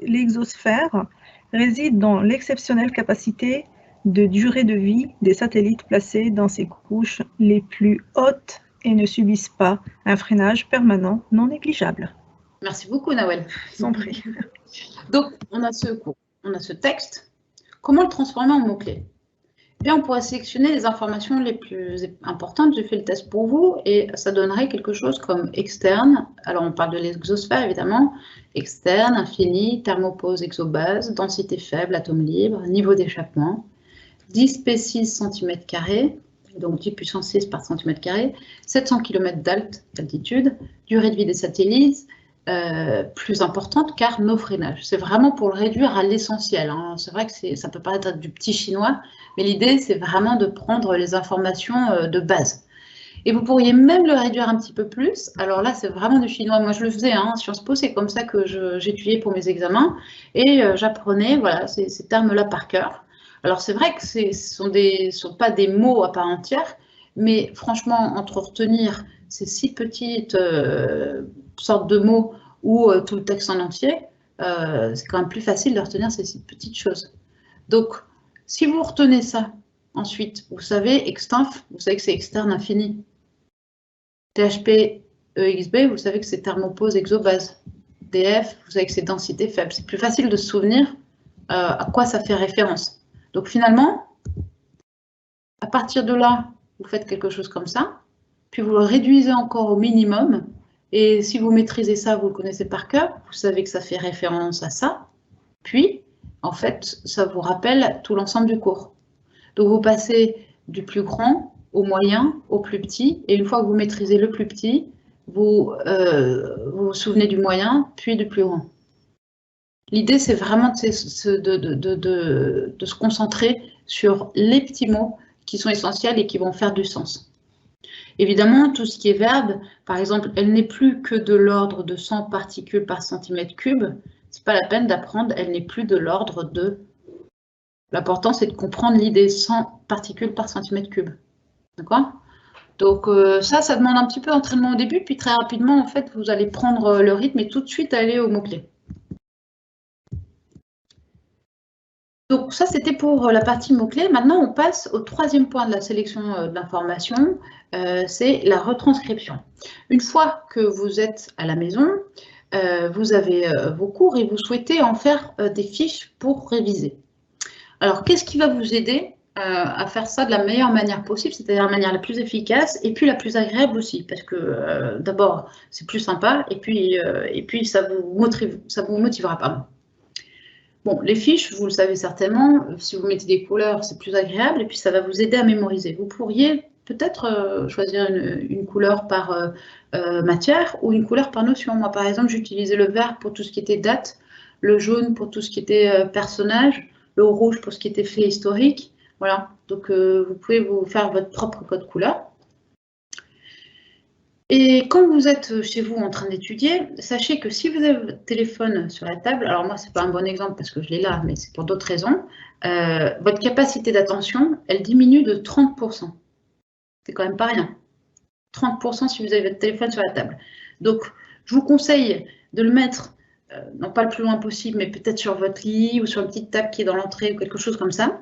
l'exosphère réside dans l'exceptionnelle capacité de durée de vie des satellites placés dans ces couches les plus hautes et ne subissent pas un freinage permanent non négligeable. Merci beaucoup, Nawel. Sans prix. Donc, on a ce texte. Comment le transformer en mots-clés? Bien, on pourrait sélectionner les informations les plus importantes. J'ai fait le test pour vous et ça donnerait quelque chose comme externe. Alors, on parle de l'exosphère, évidemment. Externe, infini, thermopause, exobase, densité faible, atome libre, niveau d'échappement, 10 p6 cm², donc 10 puissance 6 par cm², 700 km d'altitude, durée de vie des satellites, plus importante car no freinage. C'est vraiment pour le réduire à l'essentiel. Hein. C'est vrai que ça peut paraître du petit chinois, mais l'idée, c'est vraiment de prendre les informations de base. Et vous pourriez même le réduire un petit peu plus. Alors là, c'est vraiment du chinois. Moi, je le faisais, hein. Sciences Po, c'est comme ça que j'étudiais pour mes examens. Et j'apprenais voilà, ces termes-là par cœur. Alors, c'est vrai que ce ne sont pas des mots à part entière, mais franchement, entre retenir ces 6 petites sortes de mots ou tout le texte en entier, c'est quand même plus facile de retenir ces 6 petites choses. Donc, si vous retenez ça, ensuite, vous savez, extinf, vous savez que c'est externe infini. THP, EXB, vous savez que c'est thermopause exobase. DF, vous savez que c'est densité faible. C'est plus facile de se souvenir à quoi ça fait référence. Donc finalement, à partir de là, vous faites quelque chose comme ça, puis vous le réduisez encore au minimum, et si vous maîtrisez ça, vous le connaissez par cœur, vous savez que ça fait référence à ça, puis, en fait, ça vous rappelle tout l'ensemble du cours. Donc vous passez du plus grand au moyen, au plus petit, et une fois que vous maîtrisez le plus petit, vous vous souvenez du moyen, puis du plus grand. L'idée, c'est vraiment de se concentrer sur les petits mots qui sont essentiels et qui vont faire du sens. Évidemment, tout ce qui est verbe, par exemple, elle n'est plus que de l'ordre de 100 particules par centimètre cube, c'est pas la peine d'apprendre, elle n'est plus de l'ordre de... L'important, c'est de comprendre l'idée 100 particules par centimètre cube. D'accord? Donc ça demande un petit peu d'entraînement au début, puis très rapidement, en fait, vous allez prendre le rythme et tout de suite aller aux mots-clés. Donc ça, c'était pour la partie mots-clés. Maintenant, on passe au troisième point de la sélection de l'information, c'est la retranscription. Une fois que vous êtes à la maison, vous avez vos cours et vous souhaitez en faire des fiches pour réviser. Alors, qu'est-ce qui va vous aider à faire ça de la meilleure manière possible, c'est-à-dire la manière la plus efficace et puis la plus agréable aussi, parce que d'abord, c'est plus sympa et puis ça vous motivera, pardon. Bon, les fiches, vous le savez certainement, si vous mettez des couleurs, c'est plus agréable et puis ça va vous aider à mémoriser. Vous pourriez peut-être choisir une couleur par matière ou une couleur par notion. Moi, par exemple, j'utilisais le vert pour tout ce qui était date, le jaune pour tout ce qui était personnage, le rouge pour ce qui était fait historique. Voilà, donc vous pouvez vous faire votre propre code couleur. Et quand vous êtes chez vous en train d'étudier, sachez que si vous avez votre téléphone sur la table, alors moi, ce n'est pas un bon exemple parce que je l'ai là, mais c'est pour d'autres raisons, votre capacité d'attention, elle diminue de 30%. C'est quand même pas rien. 30% si vous avez votre téléphone sur la table. Donc, je vous conseille de le mettre, non pas le plus loin possible, mais peut-être sur votre lit ou sur une petite table qui est dans l'entrée ou quelque chose comme ça.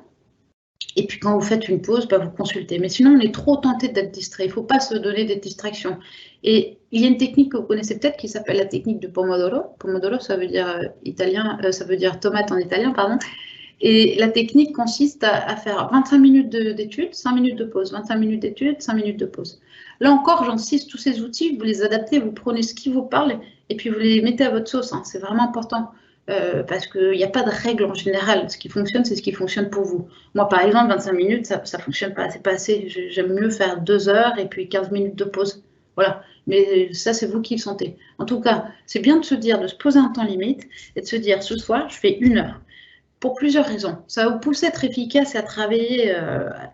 Et puis quand vous faites une pause, vous consultez. Mais sinon, on est trop tenté d'être distrait. Il ne faut pas se donner des distractions. Et il y a une technique que vous connaissez peut-être qui s'appelle la technique de Pomodoro. Pomodoro, ça veut dire ça veut dire tomate en italien, pardon. Et la technique consiste à faire 25 minutes d'études, 5 minutes de pause, 25 minutes d'études, 5 minutes de pause. Là encore, j'insiste, tous ces outils, vous les adaptez, vous prenez ce qui vous parle et puis vous les mettez à votre sauce. Hein. C'est vraiment important parce qu'il n'y a pas de règle en général. Ce qui fonctionne, c'est ce qui fonctionne pour vous. Moi, par exemple, 25 minutes, ça ne fonctionne pas. C'est pas assez. J'aime mieux faire 2 heures et puis 15 minutes de pause. Voilà. Mais ça, c'est vous qui le sentez. En tout cas, c'est bien de se dire, de se poser un temps limite et de se dire, ce soir, je fais 1 heure. Pour plusieurs raisons. Ça va vous pousser à être efficace et à travailler,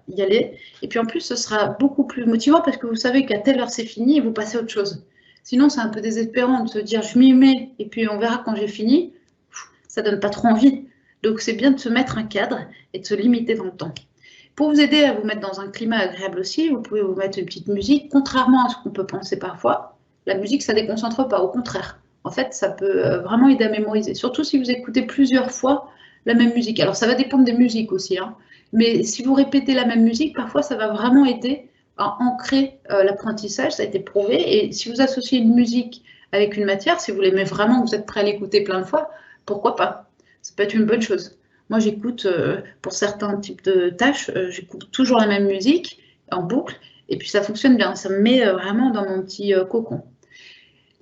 y aller. Et puis en plus, ce sera beaucoup plus motivant parce que vous savez qu'à telle heure c'est fini et vous passez à autre chose. Sinon, c'est un peu désespérant de se dire je m'y mets et puis on verra quand j'ai fini. Ça donne pas trop envie. Donc c'est bien de se mettre un cadre et de se limiter dans le temps. Pour vous aider à vous mettre dans un climat agréable aussi, vous pouvez vous mettre une petite musique. Contrairement à ce qu'on peut penser parfois, la musique, ça ne déconcentre pas. Au contraire, en fait, ça peut vraiment aider à mémoriser. Surtout si vous écoutez plusieurs fois la même musique. Alors, ça va dépendre des musiques aussi, hein. Mais si vous répétez la même musique, parfois, ça va vraiment aider à ancrer l'apprentissage, ça a été prouvé. Et si vous associez une musique avec une matière, si vous l'aimez vraiment, vous êtes prêt à l'écouter plein de fois, pourquoi pas? Ça peut être une bonne chose. Moi, j'écoute, pour certains types de tâches, j'écoute toujours la même musique en boucle, et puis ça fonctionne bien. Ça me met vraiment dans mon petit cocon.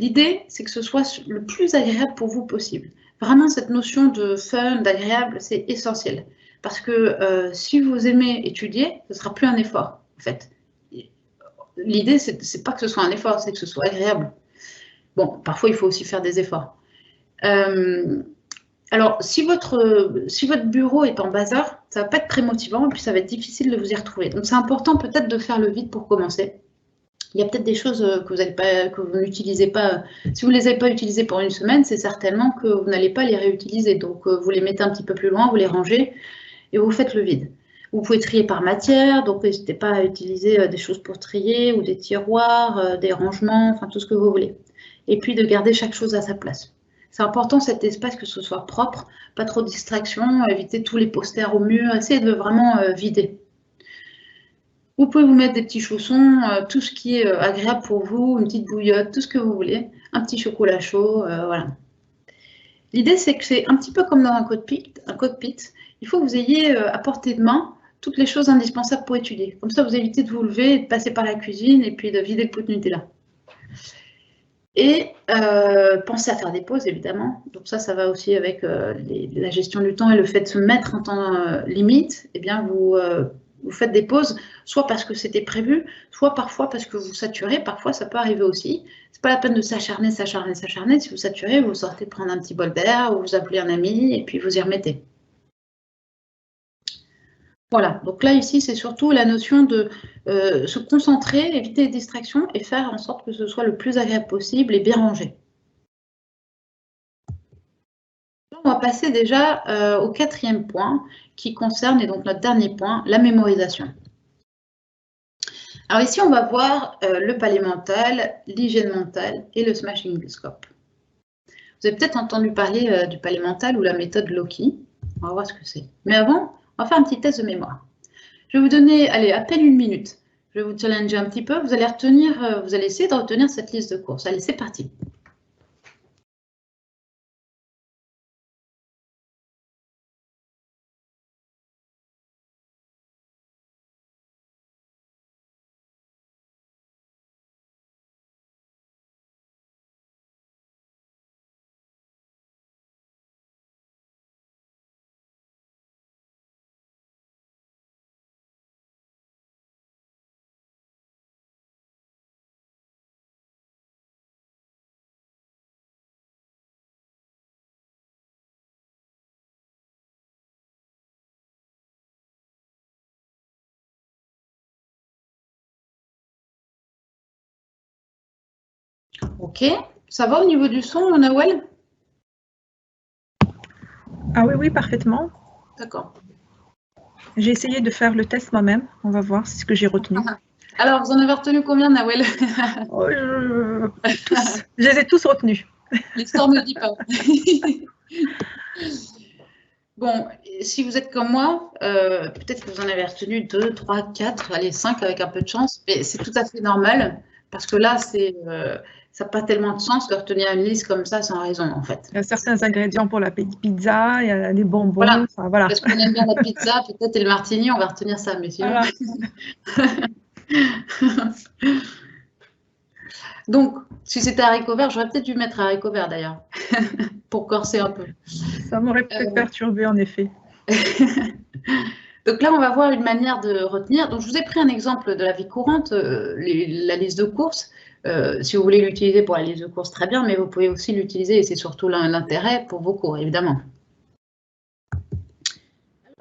L'idée, c'est que ce soit le plus agréable pour vous possible. Vraiment, cette notion de fun, d'agréable, c'est essentiel. Parce que si vous aimez étudier, ce ne sera plus un effort, en fait. L'idée, ce n'est pas que ce soit un effort, c'est que ce soit agréable. Bon, parfois, il faut aussi faire des efforts. Alors, si votre bureau est en bazar, ça ne va pas être très motivant, et puis ça va être difficile de vous y retrouver. Donc, c'est important peut-être de faire le vide pour commencer. Il y a peut-être des choses que vous n'utilisez pas. Si vous ne les avez pas utilisées pour une semaine, c'est certainement que vous n'allez pas les réutiliser. Donc, vous les mettez un petit peu plus loin, vous les rangez et vous faites le vide. Vous pouvez trier par matière, donc n'hésitez pas à utiliser des choses pour trier ou des tiroirs, des rangements, enfin tout ce que vous voulez. Et puis de garder chaque chose à sa place. C'est important cet espace que ce soit propre, pas trop de distractions, éviter tous les posters au mur, essayez de vraiment vider. Vous pouvez vous mettre des petits chaussons, tout ce qui est agréable pour vous, une petite bouillotte, tout ce que vous voulez, un petit chocolat chaud, voilà. L'idée, c'est que c'est un petit peu comme dans un cockpit. Il faut que vous ayez à portée de main toutes les choses indispensables pour étudier. Comme ça, vous évitez de vous lever, de passer par la cuisine et puis de vider le pot de Nutella. Et pensez à faire des pauses, évidemment. Donc ça va aussi avec la gestion du temps et le fait de se mettre en temps limite. Eh bien, vous faites des pauses, soit parce que c'était prévu, soit parfois parce que vous saturez. Parfois, ça peut arriver aussi. C'est pas la peine de s'acharner. Si vous saturez, vous sortez prendre un petit bol d'air ou vous appelez un ami et puis vous y remettez. Voilà. Donc là, ici, c'est surtout la notion de se concentrer, éviter les distractions et faire en sorte que ce soit le plus agréable possible et bien rangé. On va passer déjà au 4e point qui concerne, et donc notre dernier point, la mémorisation. Alors ici, on va voir le palais mental, l'hygiène mentale et le smashing scope. Vous avez peut-être entendu parler du palais mental ou la méthode Loki. On va voir ce que c'est. Mais avant, on va faire un petit test de mémoire. Je vais vous donner, allez, à peine 1 minute. Je vais vous challenger un petit peu. Vous allez essayer de retenir cette liste de courses. Allez, c'est parti. Ok, ça va au niveau du son, Nawel? Ah oui, parfaitement. D'accord. J'ai essayé de faire le test moi-même. On va voir ce que j'ai retenu. Alors, vous en avez retenu combien, Nawel? Tous. Je les ai tous retenus. L'histoire ne dit pas. Bon, si vous êtes comme moi, peut-être que vous en avez retenu 2, 3, 4, allez, 5 avec un peu de chance, mais c'est tout à fait normal, parce que là, ça n'a pas tellement de sens de retenir une liste comme ça sans raison, en fait. Il y a certains ingrédients pour la pizza, il y a des bonbons. Voilà. Enfin, voilà. Parce qu'on aime bien la pizza, peut-être, et le martini, on va retenir ça, mais sinon... Voilà. Donc, si c'était haricots verts, j'aurais peut-être dû mettre haricots verts d'ailleurs, pour corser un peu. Ça m'aurait peut-être perturbé en effet. Donc là, on va voir une manière de retenir. Donc, je vous ai pris un exemple de la vie courante, la liste de courses. Si vous voulez l'utiliser pour la liste de courses, très bien, mais vous pouvez aussi l'utiliser, et c'est surtout l'intérêt pour vos cours, évidemment.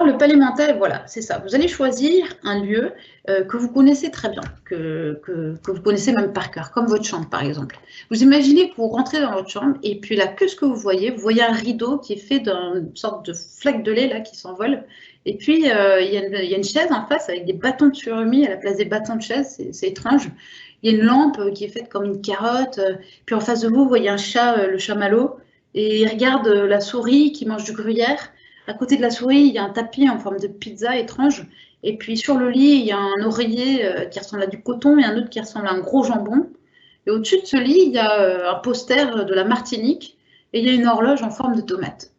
Le palier mental, voilà, c'est ça. Vous allez choisir un lieu que vous connaissez très bien, que vous connaissez même par cœur, comme votre chambre par exemple. Vous imaginez que vous rentrez dans votre chambre et puis là, qu'est-ce que vous voyez un rideau qui est fait d'une sorte de flaque de lait là qui s'envole. Et puis, il y a une chaise en face avec des bâtons de surimi à la place des bâtons de chaise, c'est étrange. Il y a une lampe qui est faite comme une carotte. Puis en face de vous, vous voyez un chat, le chamallow, et il regarde la souris qui mange du gruyère. À côté de la souris, il y a un tapis en forme de pizza étrange. Et puis sur le lit, il y a un oreiller qui ressemble à du coton et un autre qui ressemble à un gros jambon. Et au-dessus de ce lit, il y a un poster de la Martinique et il y a une horloge en forme de tomate.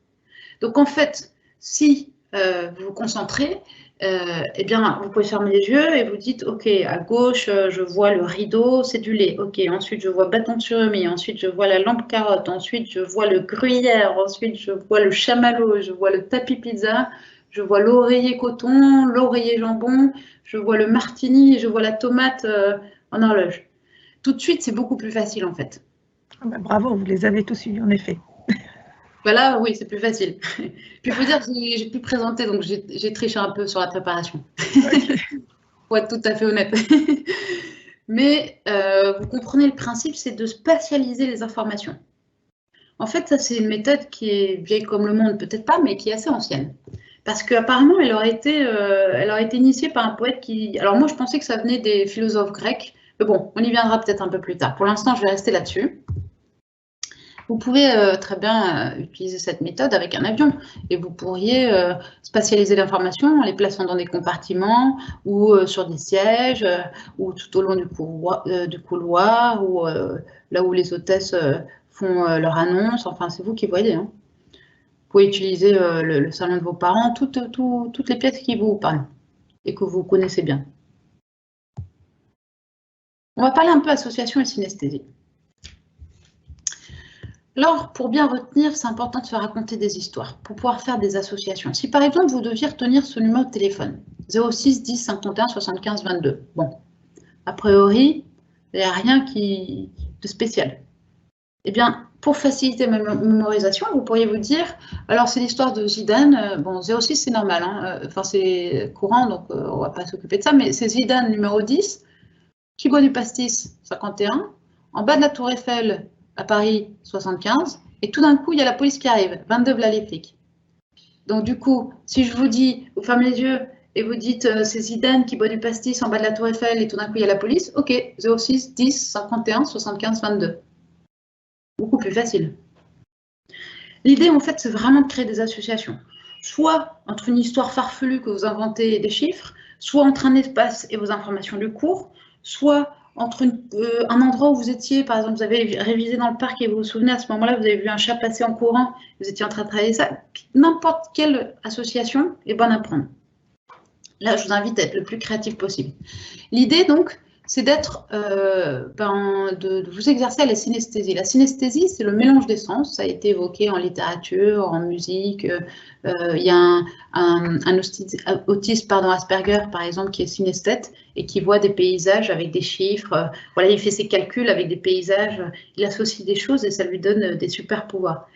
Donc en fait, si vous vous concentrez, eh bien, vous pouvez fermer les yeux et vous dites, ok, à gauche, je vois le rideau, c'est du lait. Ok, ensuite, je vois bâton de surimi. Ensuite, je vois la lampe carotte. Ensuite, je vois le gruyère. Ensuite, je vois le chamallow. Je vois le tapis pizza. Je vois l'oreiller coton, l'oreiller jambon. Je vois le martini et je vois la tomate en horloge. Tout de suite, c'est beaucoup plus facile, en fait. Ah ben, bravo, vous les avez tous eus, en effet. Ben là, oui, c'est plus facile. Puis, il faut dire que j'ai pu présenter, donc j'ai triché un peu sur la préparation. Okay. Pour être tout à fait honnête. Mais vous comprenez le principe, c'est de spatialiser les informations. En fait, ça, c'est une méthode qui est vieille comme le monde, peut-être pas, mais qui est assez ancienne. Parce qu'apparemment, elle aurait été initiée par un poète qui... Alors moi, je pensais que ça venait des philosophes grecs. Mais bon, on y viendra peut-être un peu plus tard. Pour l'instant, je vais rester là-dessus. Vous pouvez très bien utiliser cette méthode avec un avion et vous pourriez spatialiser l'information en les plaçant dans des compartiments ou sur des sièges ou tout au long du couloir ou là où les hôtesses font leur annonce. Enfin, c'est vous qui voyez. Hein. Vous pouvez utiliser le salon de vos parents, toutes les pièces qui vous parlent et que vous connaissez bien. On va parler un peu association et synesthésie. Alors, pour bien retenir, c'est important de se raconter des histoires, pour pouvoir faire des associations. Si par exemple, vous deviez retenir ce numéro de téléphone, 06 10 51 75 22, bon, a priori, il n'y a rien de spécial. Eh bien, pour faciliter ma mémorisation, vous pourriez vous dire, alors c'est l'histoire de Zidane, bon, 06 c'est normal, hein, enfin c'est courant, donc on ne va pas s'occuper de ça, mais c'est Zidane numéro 10, qui boit du pastis, 51, en bas de la tour Eiffel, à Paris, 75, et tout d'un coup, il y a la police qui arrive, 22 v'là les flics. Donc du coup, si je vous dis, vous fermez les yeux et vous dites c'est Zidane qui boit du pastis en bas de la tour Eiffel et tout d'un coup, il y a la police, ok, 06, 10, 51, 75, 22. Beaucoup plus facile. L'idée, en fait, c'est vraiment de créer des associations. Soit entre une histoire farfelue que vous inventez et des chiffres, soit entre un espace et vos informations du cours, soit entre un endroit où vous étiez, par exemple, vous avez révisé dans le parc et vous vous souvenez, à ce moment-là, vous avez vu un chat passer en courant, vous étiez en train de travailler ça. N'importe quelle association est bonne à prendre. Là, je vous invite à être le plus créatif possible. L'idée, donc, c'est de vous exercer à la synesthésie. La synesthésie, c'est le mélange des sens. Ça a été évoqué en littérature, en musique. Il y a un autiste Asperger, par exemple, qui est synesthète et qui voit des paysages avec des chiffres. Voilà, il fait ses calculs avec des paysages. Il associe des choses et ça lui donne des super pouvoirs.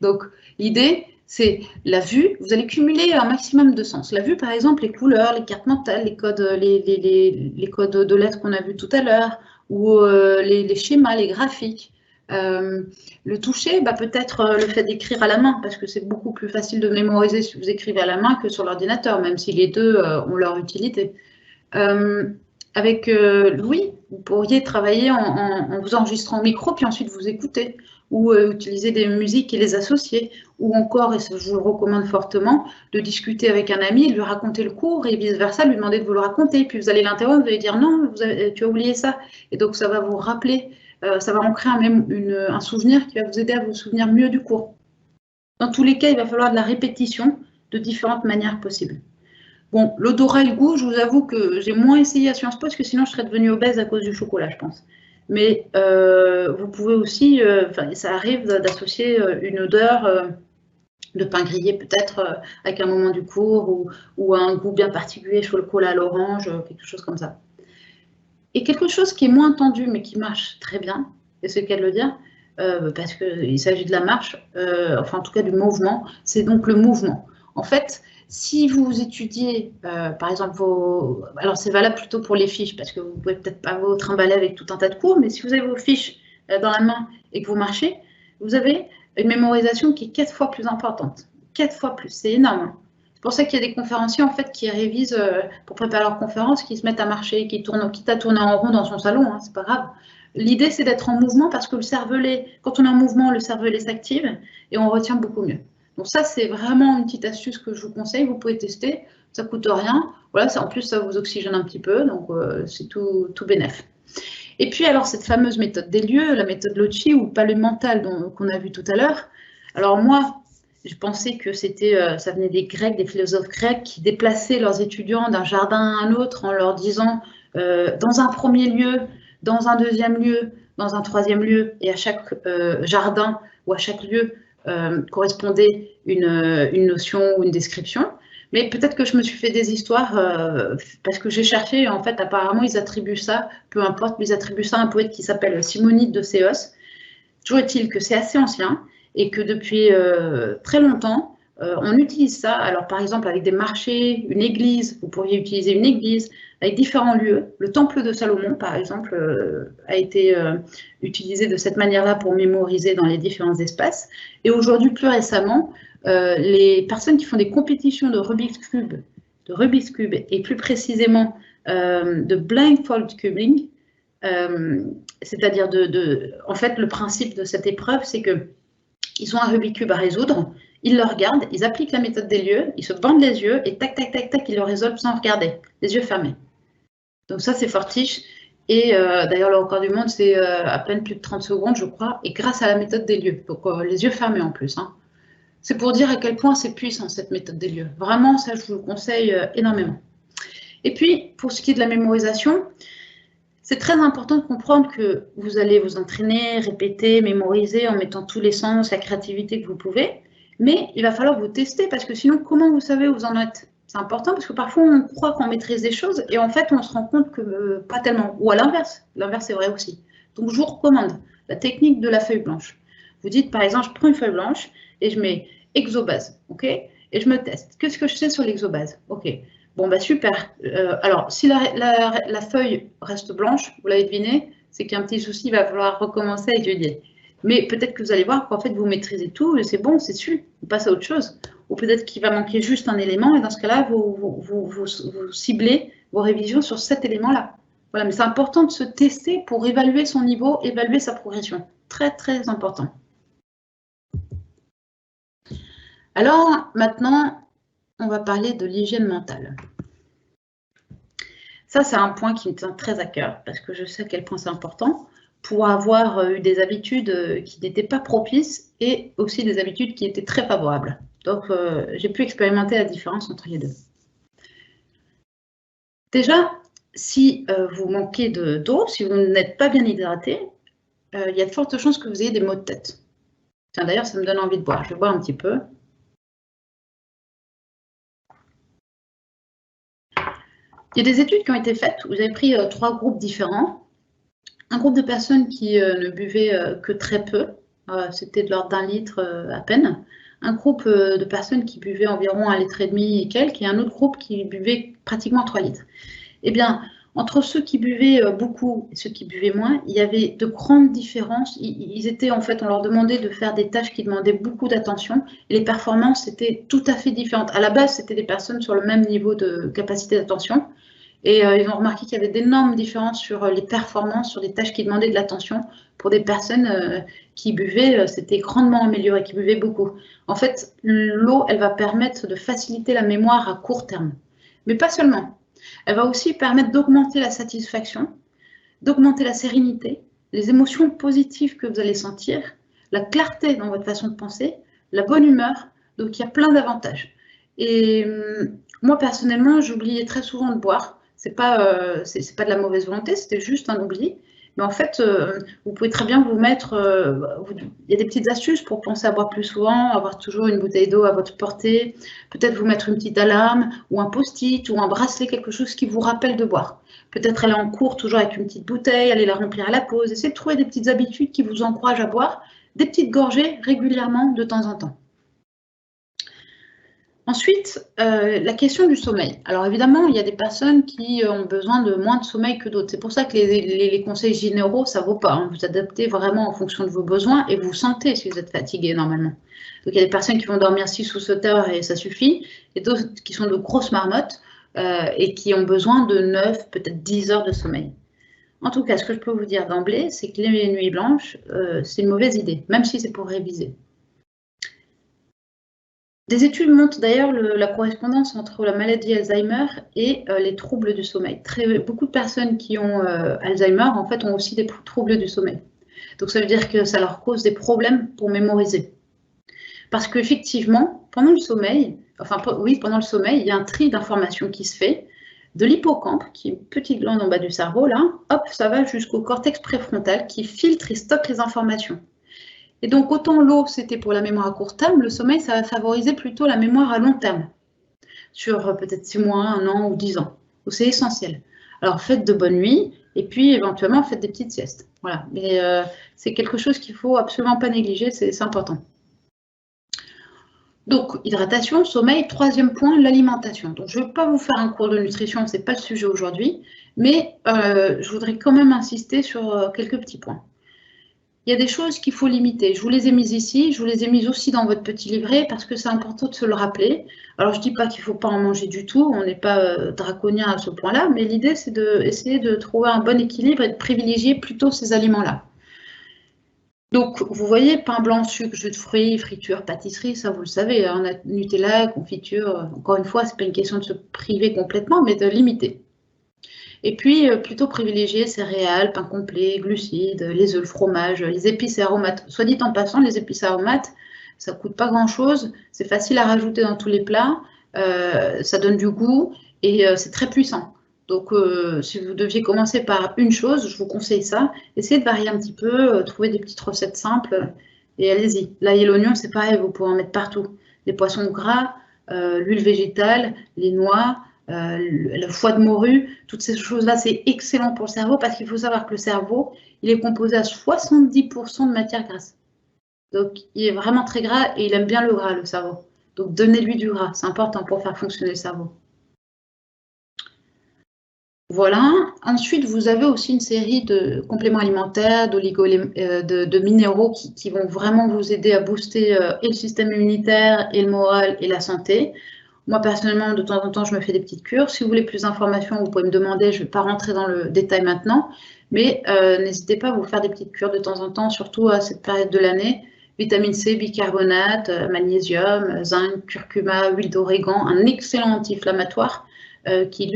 Donc, l'idée, c'est la vue, vous allez cumuler un maximum de sens. La vue, par exemple, les couleurs, les cartes mentales, les codes de lettres qu'on a vus tout à l'heure, ou les schémas, les graphiques. Le toucher, peut-être le fait d'écrire à la main, parce que c'est beaucoup plus facile de mémoriser si vous écrivez à la main que sur l'ordinateur, même si les deux ont leur utilité. Avec Louis, vous pourriez travailler en vous enregistrant au micro, puis ensuite vous écoutez. ou utiliser des musiques et les associer, ou encore, et ça je vous le recommande fortement, de discuter avec un ami, de lui raconter le cours et vice-versa, lui demander de vous le raconter, puis vous allez l'interrompre, vous allez dire non, tu as oublié ça, et donc ça va vous rappeler, ça va ancrer un souvenir qui va vous aider à vous souvenir mieux du cours. Dans tous les cas, il va falloir de la répétition de différentes manières possibles. Bon, l'odorat et le goût, je vous avoue que j'ai moins essayé à Sciences Po, parce que sinon je serais devenue obèse à cause du chocolat, je pense. Mais vous pouvez aussi, ça arrive d'associer une odeur de pain grillé peut-être avec un moment du cours ou un goût bien particulier, chocolat à l'orange, quelque chose comme ça. Et quelque chose qui est moins tendu mais qui marche très bien, et c'est le cas de le dire, parce qu'il s'agit de la marche, enfin en tout cas du mouvement, c'est donc le mouvement. En fait, si vous étudiez, par exemple, alors c'est valable plutôt pour les fiches, parce que vous ne pouvez peut-être pas vous trimballer avec tout un tas de cours, mais si vous avez vos fiches dans la main et que vous marchez, vous avez une mémorisation qui est 4 fois plus importante. 4 fois plus, c'est énorme. C'est pour ça qu'il y a des conférenciers en fait, qui révisent pour préparer leur conférence, qui se mettent à marcher, qui tournent, quitte à tourner en rond dans son salon, hein, c'est pas grave. L'idée, c'est d'être en mouvement parce que le cervelet, quand on est en mouvement, le cervelet s'active et on retient beaucoup mieux. Donc ça, c'est vraiment une petite astuce que je vous conseille. Vous pouvez tester, ça ne coûte rien. Voilà, en plus, ça vous oxygène un petit peu, donc c'est tout bénef. Et puis, alors, cette fameuse méthode des lieux, la méthode Lotchi ou pas le mental qu'on a vu tout à l'heure. Alors moi, je pensais que ça venait des Grecs, des philosophes grecs qui déplaçaient leurs étudiants d'un jardin à un autre en leur disant dans un premier lieu, dans un deuxième lieu, dans un troisième lieu, et à chaque jardin ou à chaque lieu correspondait une notion ou une description. Mais peut-être que je me suis fait des histoires parce que j'ai cherché, et en fait, apparemment, ils attribuent ça, peu importe, ils attribuent ça à un poète qui s'appelle Simonide de Céos. Toujours est-il que c'est assez ancien et que depuis très longtemps, on utilise ça. Alors, par exemple, avec des marchés, une église, vous pourriez utiliser une église, avec différents lieux. Le temple de Salomon, par exemple, a été utilisé de cette manière-là pour mémoriser dans les différents espaces. Et aujourd'hui, plus récemment, les personnes qui font des compétitions de Rubik's Cube et plus précisément de blindfold cubing, c'est-à-dire en fait, le principe de cette épreuve, c'est qu'ils ont un Rubik's Cube à résoudre, ils le regardent, ils appliquent la méthode des lieux, ils se bandent les yeux et tac, tac, tac, tac, ils le résolvent sans regarder, les yeux fermés. Donc ça, c'est fortiche. Et d'ailleurs, le record du monde, c'est à peine plus de 30 secondes, je crois, et grâce à la méthode des lieux. Donc les yeux fermés en plus. Hein. C'est pour dire à quel point c'est puissant, cette méthode des lieux. Vraiment, ça, je vous le conseille énormément. Et puis, pour ce qui est de la mémorisation, c'est très important de comprendre que vous allez vous entraîner, répéter, mémoriser en mettant tous les sens, la créativité que vous pouvez. Mais il va falloir vous tester parce que sinon, comment vous savez où vous en êtes? C'est important parce que parfois, on croit qu'on maîtrise des choses et en fait, on se rend compte que pas tellement. Ou à l'inverse. L'inverse est vrai aussi. Donc, je vous recommande la technique de la feuille blanche. Vous dites, par exemple, je prends une feuille blanche et je mets exobase, ok? Et je me teste. Qu'est-ce que je sais sur l'exobase? Ok. Bon, bah super. Alors, si la feuille reste blanche, vous l'avez deviné, c'est qu'il y a un petit souci, il va falloir recommencer à étudier. Mais peut-être que vous allez voir qu'en fait, vous maîtrisez tout, et c'est bon, c'est sûr, vous passez à autre chose. Ou peut-être qu'il va manquer juste un élément, et dans ce cas-là, vous ciblez vos révisions sur cet élément-là. Voilà, mais c'est important de se tester pour évaluer son niveau, évaluer sa progression. Très, très important. Alors, maintenant, on va parler de l'hygiène mentale. Ça, c'est un point qui me tient très à cœur, parce que je sais à quel point c'est important, pour avoir eu des habitudes qui n'étaient pas propices, et aussi des habitudes qui étaient très favorables. Donc, j'ai pu expérimenter la différence entre les deux. Déjà, si vous manquez d'eau, si vous n'êtes pas bien hydraté, il y a de fortes chances que vous ayez des maux de tête. Tiens, d'ailleurs, ça me donne envie de boire. Je vais boire un petit peu. Il y a des études qui ont été faites où vous avez pris 3 groupes différents. Un groupe de personnes qui ne buvaient que très peu, c'était de l'ordre d'1 litre à peine. Un groupe de personnes qui buvaient environ 1,5 litre et quelques, et un autre groupe qui buvait pratiquement 3 litres. Eh bien, entre ceux qui buvaient beaucoup et ceux qui buvaient moins, il y avait de grandes différences. Ils étaient, en fait, on leur demandait de faire des tâches qui demandaient beaucoup d'attention, et les performances étaient tout à fait différentes. À la base, c'était des personnes sur le même niveau de capacité d'attention, Et ils ont remarqué qu'il y avait d'énormes différences sur les performances, sur des tâches qui demandaient de l'attention pour des personnes qui buvaient, c'était grandement amélioré, qui buvaient beaucoup. En fait, l'eau, elle va permettre de faciliter la mémoire à court terme. Mais pas seulement. Elle va aussi permettre d'augmenter la satisfaction, d'augmenter la sérénité, les émotions positives que vous allez sentir, la clarté dans votre façon de penser, la bonne humeur. Donc, il y a plein d'avantages. Et moi, personnellement, j'oubliais très souvent de boire. C'est pas de la mauvaise volonté, c'était juste un oubli. Mais en fait, vous pouvez très bien vous mettre... il y a des petites astuces pour penser à boire plus souvent, avoir toujours une bouteille d'eau à votre portée, peut-être vous mettre une petite alarme, ou un post-it, ou un bracelet, quelque chose qui vous rappelle de boire. Peut-être aller en cours toujours avec une petite bouteille, aller la remplir à la pause, essayez de trouver des petites habitudes qui vous encouragent à boire, des petites gorgées régulièrement de temps en temps. Ensuite, la question du sommeil. Alors évidemment, il y a des personnes qui ont besoin de moins de sommeil que d'autres. C'est pour ça que les conseils généraux, ça ne vaut pas. Hein. Vous adaptez vraiment en fonction de vos besoins et vous sentez si vous êtes fatigué normalement. Donc il y a des personnes qui vont dormir 6 ou 7 heures et ça suffit. Et d'autres qui sont de grosses marmottes et qui ont besoin de 9, peut-être 10 heures de sommeil. En tout cas, ce que je peux vous dire d'emblée, c'est que les nuits blanches, c'est une mauvaise idée, même si c'est pour réviser. Des études montrent d'ailleurs la correspondance entre la maladie Alzheimer et les troubles du sommeil. Beaucoup de personnes qui ont Alzheimer, en fait, ont aussi des troubles du sommeil. Donc, ça veut dire que ça leur cause des problèmes pour mémoriser. Parce qu'effectivement, pendant le sommeil, il y a un tri d'informations qui se fait de l'hippocampe, qui est une petite glande en bas du cerveau, là, hop, ça va jusqu'au cortex préfrontal qui filtre et stocke les informations. Et donc, autant l'eau, c'était pour la mémoire à court terme, le sommeil, ça va favoriser plutôt la mémoire à long terme, sur peut-être 6 mois, 1 an ou 10 ans, où c'est essentiel. Alors, faites de bonnes nuits, et puis éventuellement, faites des petites siestes. Voilà, mais c'est quelque chose qu'il ne faut absolument pas négliger, c'est important. Donc, hydratation, sommeil, troisième point, l'alimentation. Donc, je ne vais pas vous faire un cours de nutrition, ce n'est pas le sujet aujourd'hui, mais je voudrais quand même insister sur quelques petits points. Il y a des choses qu'il faut limiter. Je vous les ai mises ici, je vous les ai mises aussi dans votre petit livret parce que c'est important de se le rappeler. Alors, je ne dis pas qu'il ne faut pas en manger du tout, on n'est pas draconien à ce point-là, mais l'idée, c'est d'essayer de trouver un bon équilibre et de privilégier plutôt ces aliments-là. Donc, vous voyez, pain blanc, sucre, jus de fruits, friture, pâtisserie, ça vous le savez, hein, Nutella, confiture, encore une fois, ce n'est pas une question de se priver complètement, mais de limiter. Et puis, plutôt privilégier céréales, pain complet, glucides, les œufs, le fromage, les épices et aromates. Soit dit en passant, les épices et aromates, ça ne coûte pas grand-chose, c'est facile à rajouter dans tous les plats, ça donne du goût et c'est très puissant. Donc, si vous deviez commencer par une chose, je vous conseille ça. Essayez de varier un petit peu, trouver des petites recettes simples et allez-y. L'ail et l'oignon, c'est pareil, vous pouvez en mettre partout. Les poissons gras, l'huile végétale, les noix, le foie de morue, toutes ces choses-là, c'est excellent pour le cerveau parce qu'il faut savoir que le cerveau, il est composé à 70% de matière grasse. Donc, il est vraiment très gras et il aime bien le gras, le cerveau. Donc, donnez-lui du gras, c'est important pour faire fonctionner le cerveau. Voilà. Ensuite, vous avez aussi une série de compléments alimentaires, de minéraux qui vont vraiment vous aider à booster et le système immunitaire, et le moral, et la santé. Moi, personnellement, de temps en temps, je me fais des petites cures. Si vous voulez plus d'informations, vous pouvez me demander. Je ne vais pas rentrer dans le détail maintenant. Mais n'hésitez pas à vous faire des petites cures de temps en temps, surtout à cette période de l'année. Vitamine C, bicarbonate, magnésium, zinc, curcuma, huile d'origan, un excellent anti-inflammatoire qui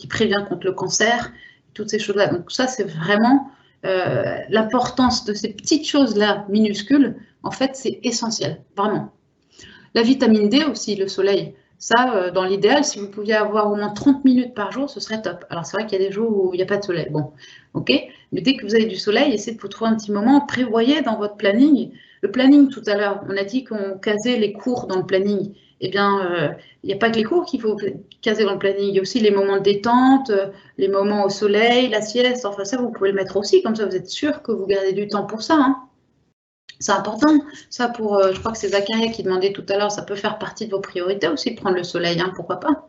prévient contre le cancer, toutes ces choses-là. Donc ça, c'est vraiment l'importance de ces petites choses-là minuscules. En fait, c'est essentiel, vraiment. La vitamine D aussi, le soleil, ça, dans l'idéal, si vous pouviez avoir au moins 30 minutes par jour, ce serait top. Alors, c'est vrai qu'il y a des jours où il n'y a pas de soleil, bon, ok. Mais dès que vous avez du soleil, essayez de vous trouver un petit moment, prévoyez dans votre planning. Le planning, tout à l'heure, on a dit qu'on casait les cours dans le planning. Eh bien, il n'y a pas que les cours qu'il faut caser dans le planning, il y a aussi les moments de détente, les moments au soleil, la sieste, enfin ça, vous pouvez le mettre aussi, comme ça, vous êtes sûr que vous gardez du temps pour ça, hein. C'est important, ça je crois que c'est Zacharia qui demandait tout à l'heure, ça peut faire partie de vos priorités aussi, prendre le soleil, hein, pourquoi pas.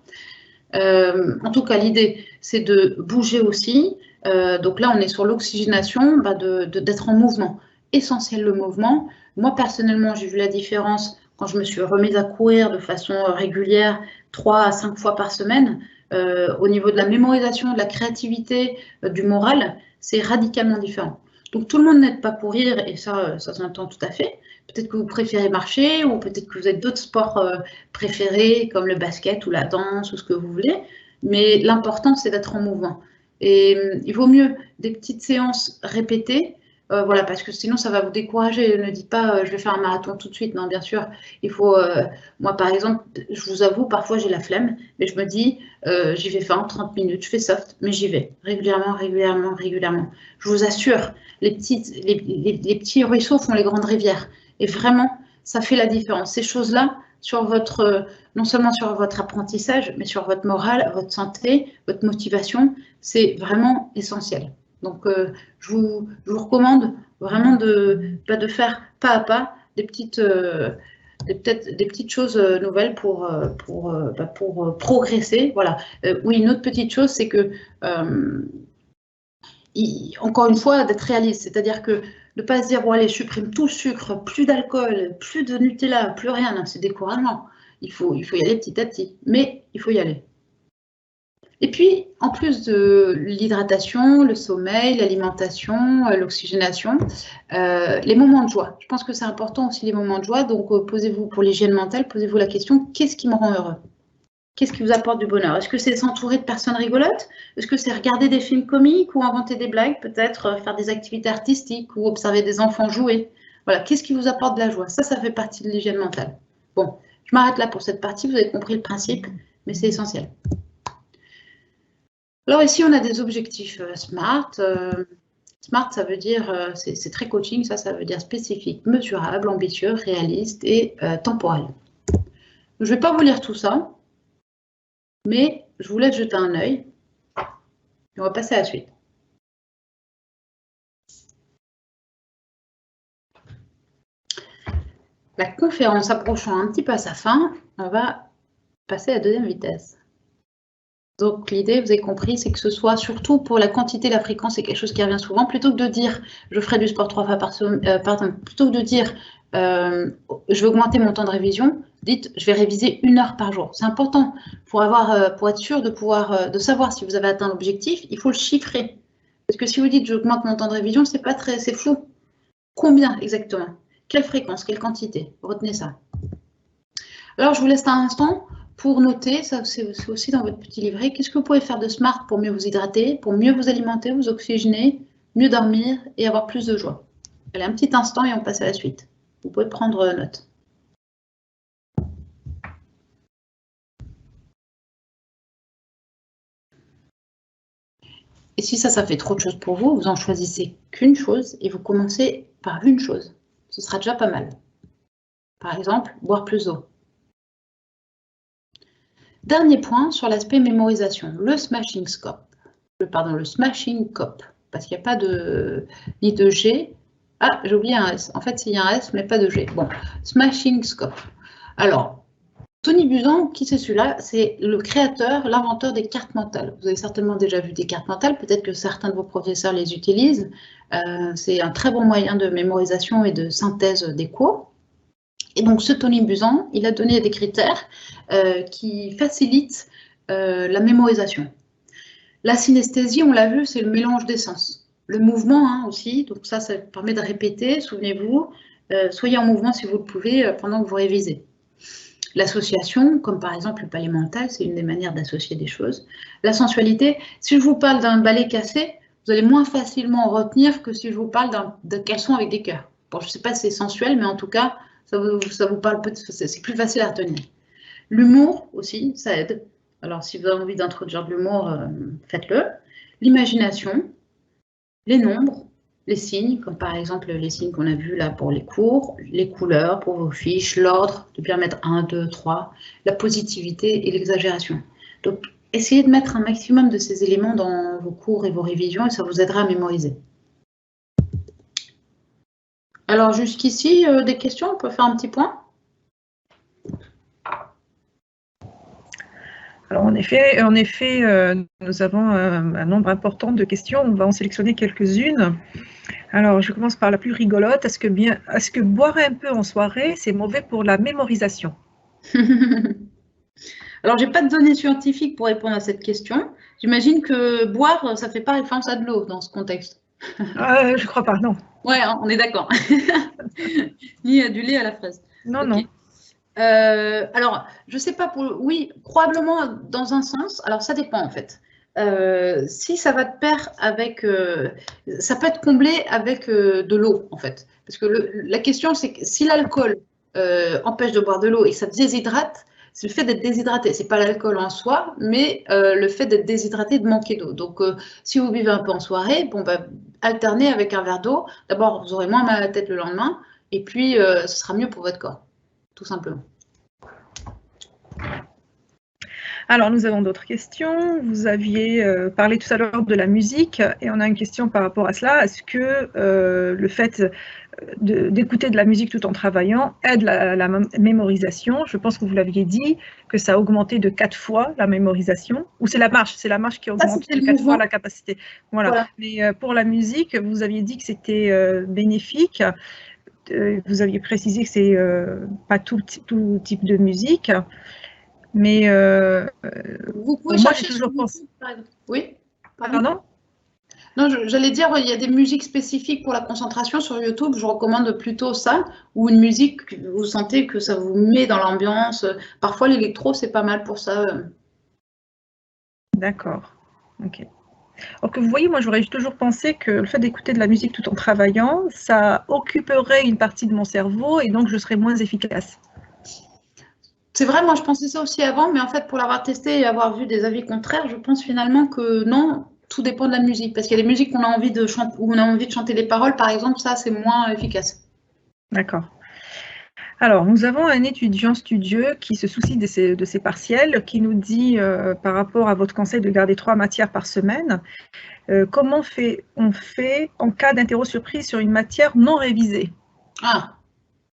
En tout cas, l'idée, c'est de bouger aussi. Donc là, on est sur l'oxygénation, d'être en mouvement. Essentiel le mouvement. Moi, personnellement, j'ai vu la différence quand je me suis remise à courir de façon régulière, 3 à 5 fois par semaine. au niveau de la mémorisation, de la créativité, du moral, c'est radicalement différent. Donc tout le monde n'aide pas pour rire, et ça s'entend tout à fait. Peut-être que vous préférez marcher, ou peut-être que vous avez d'autres sports préférés, comme le basket ou la danse, ou ce que vous voulez. Mais l'important, c'est d'être en mouvement. Et il vaut mieux des petites séances répétées, voilà, parce que sinon, ça va vous décourager. Ne dites pas, je vais faire un marathon tout de suite. Non, bien sûr, il faut... moi, par exemple, je vous avoue, parfois, j'ai la flemme, mais je me dis, j'y vais faire en 30 minutes, je fais soft, mais j'y vais régulièrement, régulièrement, régulièrement. Je vous assure, les petits ruisseaux font les grandes rivières. Et vraiment, ça fait la différence. Ces choses-là, sur votre, non seulement sur votre apprentissage, mais sur votre morale, votre santé, votre motivation, c'est vraiment essentiel. Donc, je vous recommande vraiment de faire pas à pas des petites choses nouvelles pour progresser. Voilà. Oui, une autre petite chose, c'est que, encore une fois, d'être réaliste, c'est-à-dire que ne pas se dire, bon allez, je supprime tout le sucre, plus d'alcool, plus de Nutella, plus rien, non, c'est décourageant. Il faut y aller petit à petit, mais il faut y aller. Et puis, en plus de l'hydratation, le sommeil, l'alimentation, l'oxygénation, les moments de joie. Je pense que c'est important aussi les moments de joie, donc posez-vous, pour l'hygiène mentale, posez-vous la question, qu'est-ce qui me rend heureux? Qu'est-ce qui vous apporte du bonheur? Est-ce que c'est s'entourer de personnes rigolotes? Est-ce que c'est regarder des films comiques ou inventer des blagues, peut-être faire des activités artistiques ou observer des enfants jouer? Voilà, qu'est-ce qui vous apporte de la joie? Ça fait partie de l'hygiène mentale. Bon, je m'arrête là pour cette partie, vous avez compris le principe, mais c'est essentiel. Alors ici, on a des objectifs SMART. SMART, ça veut dire, c'est très coaching, ça veut dire spécifique, mesurable, ambitieux, réaliste et temporel. Je ne vais pas vous lire tout ça, mais je vous laisse jeter un œil. Et on va passer à la suite. La conférence approchant un petit peu à sa fin, on va passer à la deuxième vitesse. Donc l'idée, vous avez compris, c'est que ce soit surtout pour la quantité, la fréquence, c'est quelque chose qui revient souvent. Plutôt que de dire, je ferai du sport 3 fois par semaine, plutôt que de dire, je vais augmenter mon temps de révision, dites, je vais réviser 1 heure par jour. C'est important pour être sûr de savoir si vous avez atteint l'objectif, il faut le chiffrer. Parce que si vous dites, j'augmente mon temps de révision, c'est flou. Combien exactement? Quelle fréquence? Quelle quantité? Retenez ça. Alors, je vous laisse un instant pour noter, ça c'est aussi dans votre petit livret, qu'est-ce que vous pouvez faire de SMART pour mieux vous hydrater, pour mieux vous alimenter, vous oxygéner, mieux dormir et avoir plus de joie. Allez, un petit instant et on passe à la suite. Vous pouvez prendre note. Et si ça fait trop de choses pour vous, vous en choisissez qu'une chose et vous commencez par une chose. Ce sera déjà pas mal. Par exemple, boire plus d'eau. Dernier point sur l'aspect mémorisation, le smashing scope. Le smashing cop, parce qu'il n'y a pas ni de G. Ah, j'ai oublié un S. En fait, il y a un S, mais pas de G. Bon, smashing scope. Alors, Tony Buzan, qui c'est celui-là? C'est le créateur, l'inventeur des cartes mentales. Vous avez certainement déjà vu des cartes mentales, peut-être que certains de vos professeurs les utilisent. C'est un très bon moyen de mémorisation et de synthèse des cours. Et donc, ce Tony Buzan, il a donné des critères qui facilitent la mémorisation. La synesthésie, on l'a vu, c'est le mélange des sens. Le mouvement aussi, donc ça permet de répéter, souvenez-vous. Soyez en mouvement si vous le pouvez pendant que vous révisez. L'association, comme par exemple le palais mental, c'est une des manières d'associer des choses. La sensualité, si je vous parle d'un balai cassé, vous allez moins facilement retenir que si je vous parle d'un caleçon avec des cœurs. Bon, je ne sais pas si c'est sensuel, mais en tout cas, ça vous parle, c'est plus facile à retenir. L'humour aussi, ça aide. Alors, si vous avez envie d'introduire de l'humour, faites-le. L'imagination, les nombres, les signes, comme par exemple les signes qu'on a vus là pour les cours, les couleurs pour vos fiches, l'ordre, de bien mettre 1, 2, 3, la positivité et l'exagération. Donc, essayez de mettre un maximum de ces éléments dans vos cours et vos révisions et ça vous aidera à mémoriser. Alors, jusqu'ici, des questions? On peut faire un petit point? Alors, en effet, nous avons un nombre important de questions. On va en sélectionner quelques-unes. Alors, je commence par la plus rigolote. Est-ce que boire un peu en soirée, c'est mauvais pour la mémorisation? Alors, j'ai pas de données scientifiques pour répondre à cette question. J'imagine que boire, ça fait pas référence à de l'eau dans ce contexte. Je crois pas, non. Ouais, hein, on est d'accord. Ni du lait à la fraise. Non, Ok. non. Alors, je sais pas oui, probablement dans un sens. Alors, ça dépend en fait. Si ça va de pair avec, ça peut être comblé avec de l'eau en fait. Parce que la question c'est que si l'alcool empêche de boire de l'eau et que ça déshydrate, c'est le fait d'être déshydraté. C'est pas l'alcool en soi, mais le fait d'être déshydraté, de manquer d'eau. Donc, si vous buvez un peu en soirée, bon, bah, alternez avec un verre d'eau. D'abord, vous aurez moins mal à la tête le lendemain, et puis ce sera mieux pour votre corps, tout simplement. Alors, nous avons d'autres questions. Vous aviez parlé tout à l'heure de la musique et on a une question par rapport à cela. Est-ce que le fait d'écouter de la musique tout en travaillant aide la mémorisation? Je pense que vous l'aviez dit, que ça a augmenté de 4 fois la mémorisation. Ou c'est la marche qui augmente de 4 fois la capacité. Voilà. Mais pour la musique, vous aviez dit que c'était bénéfique. Vous aviez précisé que c'est pas tout type de musique. Mais vous pouvez moi, j'ai toujours pensé. Oui. Pardon? Non, j'allais dire, il y a des musiques spécifiques pour la concentration sur YouTube. Je recommande plutôt ça, ou une musique que vous sentez que ça vous met dans l'ambiance. Parfois, l'électro, c'est pas mal pour ça. D'accord. Ok. Alors que vous voyez, moi, j'aurais toujours pensé que le fait d'écouter de la musique tout en travaillant, ça occuperait une partie de mon cerveau et donc je serais moins efficace. C'est vrai, moi je pensais ça aussi avant, mais en fait pour l'avoir testé et avoir vu des avis contraires, je pense finalement que non, tout dépend de la musique. Parce qu'il y a des musiques qu'on a envie de chanter, où on a envie de chanter les paroles, par exemple, ça c'est moins efficace. D'accord. Alors, nous avons un étudiant studieux qui se soucie de ses partiels, qui nous dit, par rapport à votre conseil de garder 3 matières par semaine, comment on fait en cas d'interro surprise sur une matière non révisée? Ah,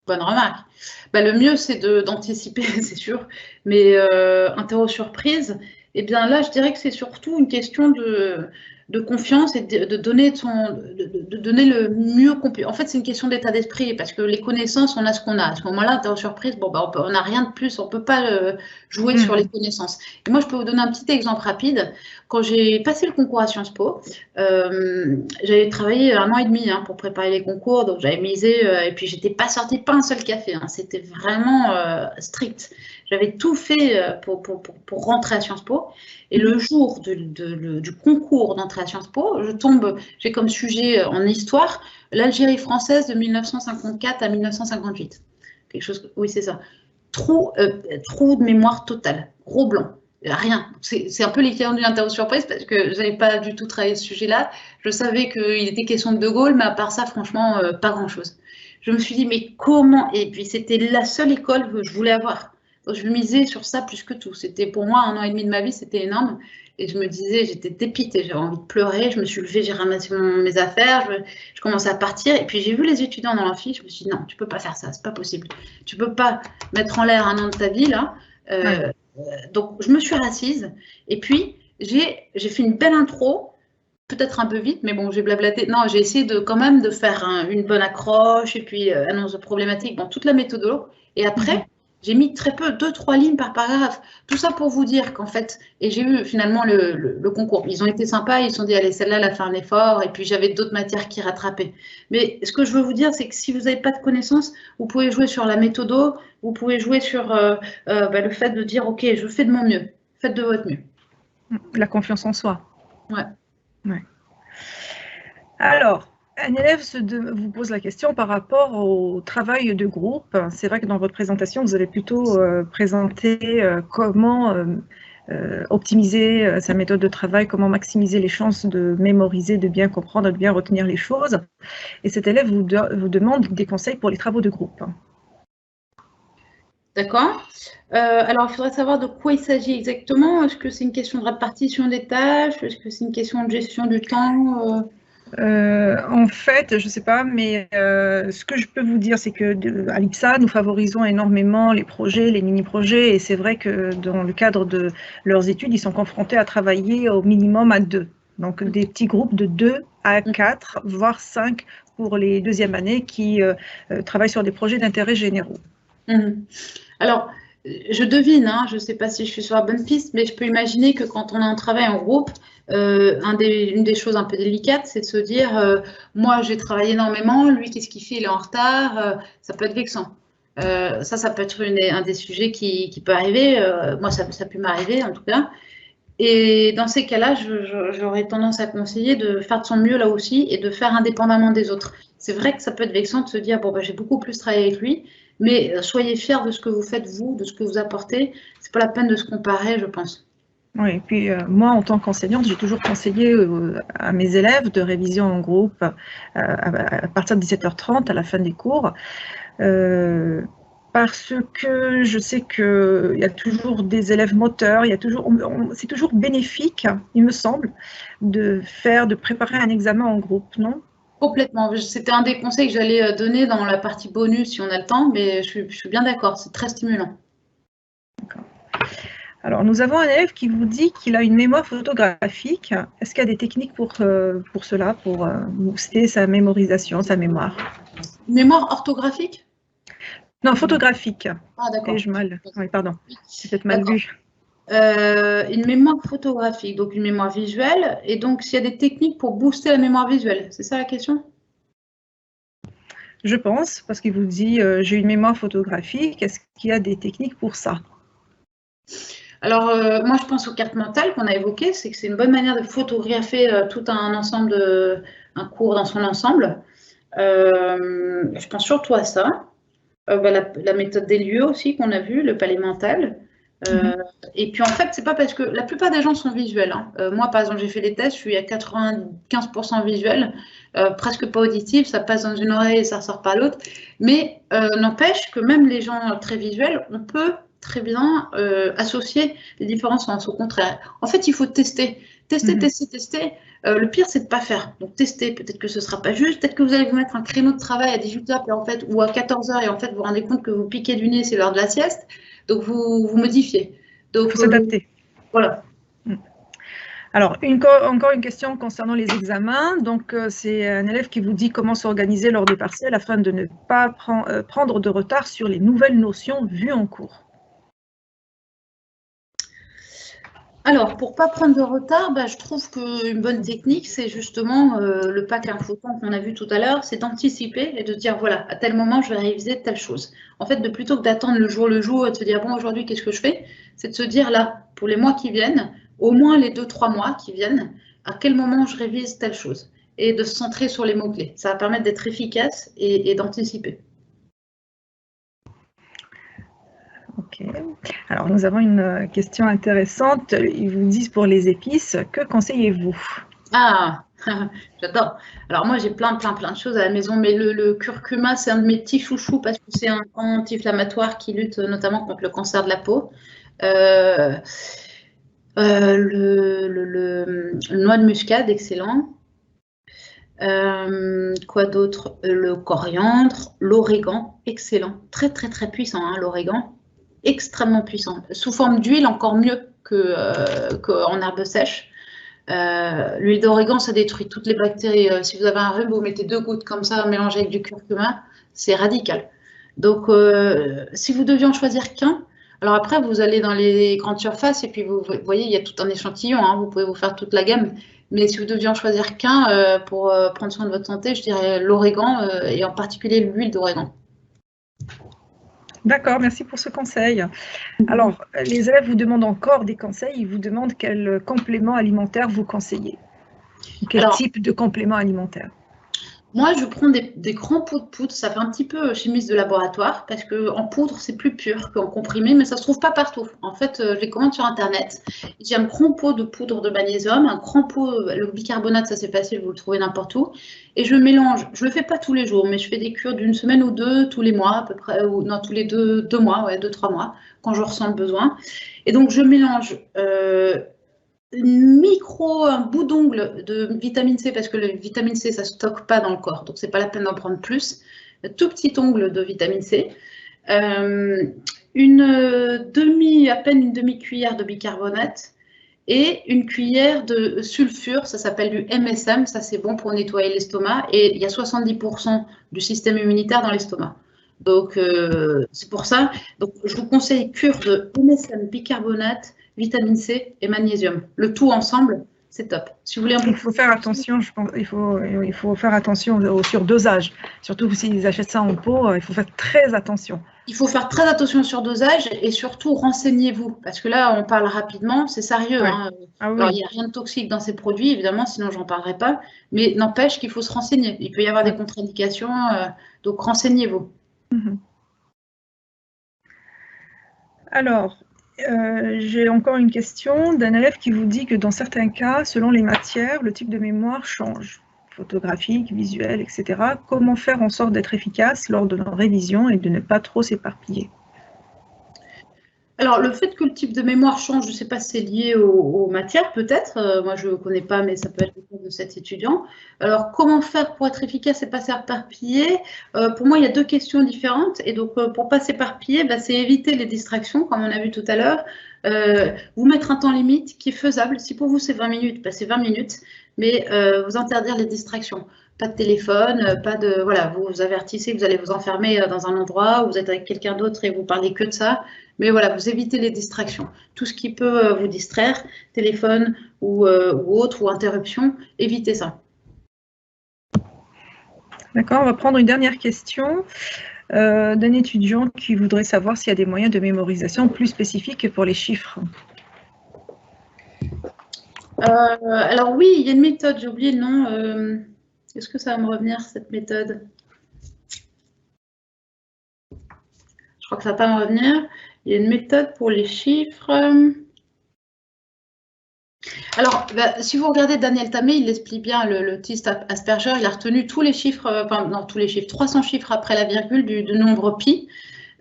bonne remarque. Ben, le mieux, c'est d'anticiper, c'est sûr. Mais interro surprise, eh bien là, je dirais que c'est surtout une question de confiance et de donner, de donner le mieux qu'on peut. En fait, c'est une question d'état d'esprit parce que les connaissances, on a ce qu'on a. À ce moment-là, interro surprise, bon, ben, on n'a rien de plus, on ne peut pas jouer sur les connaissances. Et moi, je peux vous donner un petit exemple rapide. Quand j'ai passé le concours à Sciences Po, j'avais travaillé 1 an et demi pour préparer les concours, donc j'avais misé, et puis j'étais pas sortie pas un seul café, c'était vraiment strict. J'avais tout fait pour rentrer à Sciences Po, et le jour du concours d'entrée à Sciences Po, j'ai comme sujet en histoire l'Algérie française de 1954 à 1958. Quelque chose, oui c'est ça. Trou de mémoire totale, gros blanc. Rien. C'est un peu l'équivalent d'une interro surprise parce que je n'avais pas du tout travaillé ce sujet-là. Je savais qu'il était question de Gaulle, mais à part ça, franchement, pas grand-chose. Je me suis dit, mais comment? Et puis, c'était la seule école que je voulais avoir. Donc, je misais sur ça plus que tout. C'était pour moi 1 an et demi de ma vie, c'était énorme. Et je me disais, j'étais dépitée, j'avais envie de pleurer. Je me suis levée, j'ai ramassé mes affaires, je commençais à partir. Et puis, j'ai vu les étudiants dans l'amphi. Je me suis dit, non, tu ne peux pas faire ça, c'est pas possible. Tu ne peux pas mettre en l'air 1 an de ta vie, là. Ouais. Donc, je me suis rassise et puis j'ai fait une belle intro, peut-être un peu vite, mais bon, j'ai blablaté. Non, j'ai essayé quand même de faire une bonne accroche et puis annonce de problématique, bon, toute la méthode. Et après, j'ai mis très peu, 2-3 lignes par paragraphe. Tout ça pour vous dire qu'en fait, et j'ai eu finalement le concours. Ils ont été sympas, ils se sont dit, allez, celle-là, elle a fait un effort, et puis j'avais d'autres matières qui rattrapaient. Mais ce que je veux vous dire, c'est que si vous n'avez pas de connaissances, vous pouvez jouer sur la méthode, vous pouvez jouer sur le fait de dire, ok, je fais de mon mieux, faites de votre mieux. La confiance en soi. Ouais. Ouais. Alors, un élève vous pose la question par rapport au travail de groupe. C'est vrai que dans votre présentation, vous avez plutôt présenté comment optimiser sa méthode de travail, comment maximiser les chances de mémoriser, de bien comprendre, de bien retenir les choses. Et cet élève vous demande des conseils pour les travaux de groupe. D'accord. Alors, il faudrait savoir de quoi il s'agit exactement. Est-ce que c'est une question de répartition des tâches? Est-ce que c'est une question de gestion du temps? En fait, je ne sais pas, mais ce que je peux vous dire, c'est qu'à l'IPSA, nous favorisons énormément les projets, les mini-projets, et c'est vrai que dans le cadre de leurs études, ils sont confrontés à travailler au minimum à 2. Donc, des petits groupes de 2 à 4, voire 5 pour les 2e années qui travaillent sur des projets d'intérêt généraux. Alors, je devine, hein, je ne sais pas si je suis sur la bonne piste, mais je peux imaginer que quand on a un travail en groupe, une des choses un peu délicates, c'est de se dire, moi j'ai travaillé énormément, lui qu'est-ce qu'il fait, il est en retard, ça peut être vexant. Ça peut être un des sujets qui peut arriver, moi ça peut m'arriver en tout cas. Et dans ces cas-là, j'aurais tendance à conseiller de faire de son mieux là aussi et de faire indépendamment des autres. C'est vrai que ça peut être vexant de se dire, bon, bah, j'ai beaucoup plus travaillé avec lui, mais soyez fiers de ce que vous faites, vous, de ce que vous apportez. C'est pas la peine de se comparer, je pense. Oui, et puis moi, en tant qu'enseignante, j'ai toujours conseillé à mes élèves de révision en groupe à partir de 17h30 à la fin des cours. Parce que je sais qu'il y a toujours des élèves moteurs, c'est toujours bénéfique, il me semble, de préparer un examen en groupe, non? Complètement. C'était un des conseils que j'allais donner dans la partie bonus si on a le temps, mais je suis bien d'accord, c'est très stimulant. D'accord. Alors, nous avons un élève qui vous dit qu'il a une mémoire photographique. Est-ce qu'il y a des techniques pour cela, pour booster sa mémorisation, sa mémoire? Mémoire orthographique? Non, photographique. Ah, d'accord. Ai-je mal? Oui, pardon. C'est peut-être mal vu. Une mémoire photographique, donc une mémoire visuelle. Et donc, s'il y a des techniques pour booster la mémoire visuelle, c'est ça la question? Je pense, parce qu'il vous dit j'ai une mémoire photographique. Est-ce qu'il y a des techniques pour ça? Alors, moi, je pense aux cartes mentales qu'on a évoquées. C'est que c'est une bonne manière de photographier tout un ensemble, un cours dans son ensemble. Je pense surtout à ça. La méthode des lieux aussi qu'on a vu, le palais mental. Et puis en fait, c'est pas parce que la plupart des gens sont visuels. Hein. Moi, par exemple, j'ai fait les tests, je suis à 95% visuel, presque pas auditif, ça passe dans une oreille et ça ressort par l'autre. Mais n'empêche que même les gens très visuels, on peut très bien associer les différents sens. Au contraire, en fait, il faut tester. Tester. Le pire, c'est de ne pas faire. Donc, tester. Peut-être que ce ne sera pas juste. Peut-être que vous allez vous mettre un créneau de travail à 18h ou à 14h et en fait, vous vous rendez compte que vous piquez du nez, c'est l'heure de la sieste. Donc, vous modifiez. Donc, il faut s'adapter. Voilà. Alors, encore une question concernant les examens. Donc, c'est un élève qui vous dit comment s'organiser lors des partiels afin de ne pas prendre de retard sur les nouvelles notions vues en cours. Alors, pour ne pas prendre de retard, je trouve qu'une bonne technique, c'est justement le pack infotemps qu'on a vu tout à l'heure, c'est d'anticiper et de dire, voilà, à tel moment, je vais réviser telle chose. En fait, plutôt que d'attendre le jour et de se dire, bon, aujourd'hui, qu'est-ce que je fais? C'est de se dire, là, pour les mois qui viennent, au moins les 2-3 mois qui viennent, à quel moment je révise telle chose? Et de se centrer sur les mots-clés. Ça va permettre d'être efficace et d'anticiper. Ok. Alors, nous avons une question intéressante. Ils vous disent pour les épices, que conseillez-vous? Ah, j'adore. Alors, moi, j'ai plein de choses à la maison, mais le curcuma, c'est un de mes petits chouchous parce que c'est un anti-inflammatoire qui lutte notamment contre le cancer de la peau. Le noix de muscade, excellent. Quoi d'autre? Le coriandre, l'origan, excellent. Très puissant, hein, l'origan. Extrêmement puissant. Sous forme d'huile, encore mieux qu'en herbe sèche. L'huile d'origan, ça détruit toutes les bactéries. Si vous avez un rhume, vous mettez 2 gouttes comme ça mélangées avec du curcuma, c'est radical. Donc, si vous deviez en choisir qu'un, alors après, vous allez dans les grandes surfaces et puis vous voyez, il y a tout un échantillon. Hein, vous pouvez vous faire toute la gamme. Mais si vous deviez en choisir qu'un pour prendre soin de votre santé, je dirais l'origan et en particulier l'huile d'origan. D'accord, merci pour ce conseil. Alors, les élèves vous demandent encore des conseils, ils vous demandent quel complément alimentaire vous conseillez. Quel type de complément alimentaire? Moi, je prends des grands pots de poudre, ça fait un petit peu chimiste de laboratoire, parce qu'en poudre, c'est plus pur qu'en comprimé, mais ça ne se trouve pas partout. En fait, je les commande sur Internet. J'ai un grand pot de poudre de magnésium, un grand pot, le bicarbonate, ça c'est facile, vous le trouvez n'importe où, et je mélange. Je ne le fais pas tous les jours, mais je fais des cures d'une semaine ou deux, tous les mois à peu près, ou non, tous les 2 mois, ouais, 2-3 mois, quand je ressens le besoin. Et donc, je mélange un bout d'ongle de vitamine C, parce que la vitamine C, ça ne stocke pas dans le corps, donc ce n'est pas la peine d'en prendre plus. Un tout petit ongle de vitamine C, à peine une demi-cuillère de bicarbonate et une cuillère de sulfure, ça s'appelle du MSM, ça c'est bon pour nettoyer l'estomac, et il y a 70% du système immunitaire dans l'estomac. Donc, c'est pour ça. Donc, je vous conseille cure de MSM, bicarbonate, vitamine C et magnésium. Le tout ensemble, c'est top. Si vous voulez un peu Il faut faire attention, je pense, il faut faire attention au surdosage. Surtout s'ils achètent ça en pot, il faut faire très attention. Il faut faire très attention au surdosage et surtout renseignez-vous. Parce que là, on parle rapidement, c'est sérieux. Ouais. Hein. Ah oui. Alors, il n'y a rien de toxique dans ces produits, évidemment, sinon je n'en parlerai pas. Mais n'empêche qu'il faut se renseigner. Il peut y avoir des contre-indications, donc renseignez-vous. Alors, j'ai encore une question d'un élève qui vous dit que dans certains cas, selon les matières, le type de mémoire change, photographique, visuel, etc. Comment faire en sorte d'être efficace lors de la révision et de ne pas trop s'éparpiller? Alors, le fait que le type de mémoire change, je ne sais pas si c'est lié aux matières, peut-être. Moi, je ne connais pas, mais ça peut être le cas de cet étudiant. Alors, comment faire pour être efficace et pas s'éparpiller? Pour moi, il y a deux questions différentes. Et donc, pour ne pas s'éparpiller, c'est éviter les distractions, comme on a vu tout à l'heure. Vous mettre un temps limite qui est faisable. Si pour vous, c'est 20 minutes, c'est 20 minutes. Mais vous interdire les distractions. Pas de téléphone, pas de... Voilà, vous avertissez que vous allez vous enfermer dans un endroit où vous êtes avec quelqu'un d'autre et vous parlez que de ça. Mais voilà, vous évitez les distractions. Tout ce qui peut vous distraire, téléphone ou autre, ou interruption, évitez ça. D'accord, on va prendre une dernière question d'un étudiant qui voudrait savoir s'il y a des moyens de mémorisation plus spécifiques pour les chiffres. Alors oui, il y a une méthode, j'ai oublié le nom. Est-ce que ça va me revenir, cette méthode? Je crois que ça ne va pas me revenir. Il y a une méthode pour les chiffres. Alors, si vous regardez Daniel Tamé, il explique bien le test Asperger. Il a retenu tous les chiffres, non, tous les chiffres, 300 chiffres après la virgule du nombre pi.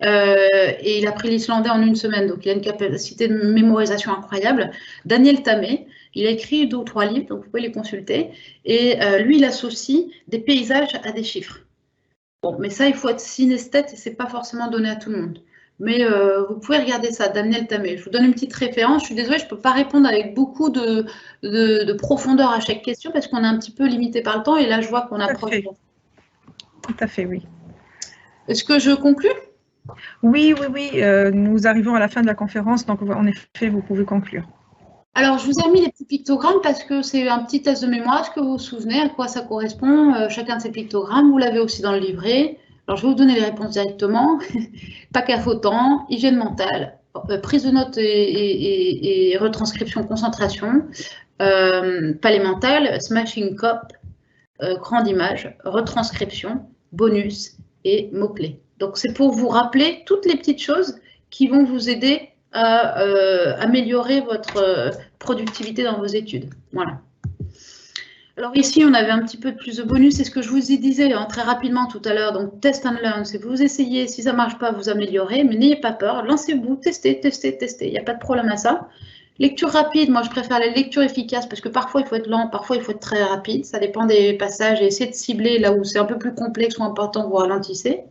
Et il a pris l'islandais en une semaine. Donc, il a une capacité de mémorisation incroyable. Daniel Tamé, il a écrit 2 ou 3 livres, donc vous pouvez les consulter. Et lui, il associe des paysages à des chiffres. Bon, mais ça, il faut être synesthète et ce n'est pas forcément donné à tout le monde. Mais vous pouvez regarder ça, Daniel Tamé. Je vous donne une petite référence. Je suis désolée, je ne peux pas répondre avec beaucoup de profondeur à chaque question parce qu'on est un petit peu limité par le temps. Et là, je vois qu'on approche. Tout à fait, oui. Est-ce que je conclue? Oui. Nous arrivons à la fin de la conférence, donc en effet, vous pouvez conclure. Alors, je vous ai mis les petits pictogrammes parce que c'est un petit test de mémoire. Est-ce que vous vous souvenez à quoi ça correspond, chacun de ces pictogrammes? Vous l'avez aussi dans le livret. Alors, je vais vous donner les réponses directement. Pas cafautant, hygiène mentale, prise de notes et retranscription, concentration, palais mental, smashing cop, grande image, retranscription, bonus et mots-clés. Donc, c'est pour vous rappeler toutes les petites choses qui vont vous aider à améliorer votre productivité dans vos études. Voilà. Alors ici, on avait un petit peu plus de bonus, c'est ce que je vous disais très rapidement tout à l'heure. Donc, test and learn, c'est vous essayez, si ça ne marche pas, vous améliorez, mais n'ayez pas peur, lancez-vous, testez, il n'y a pas de problème à ça. Lecture rapide, moi je préfère les lectures efficaces parce que parfois il faut être lent, parfois il faut être très rapide, ça dépend des passages et essayez de cibler là où c'est un peu plus complexe ou important, vous ralentissez.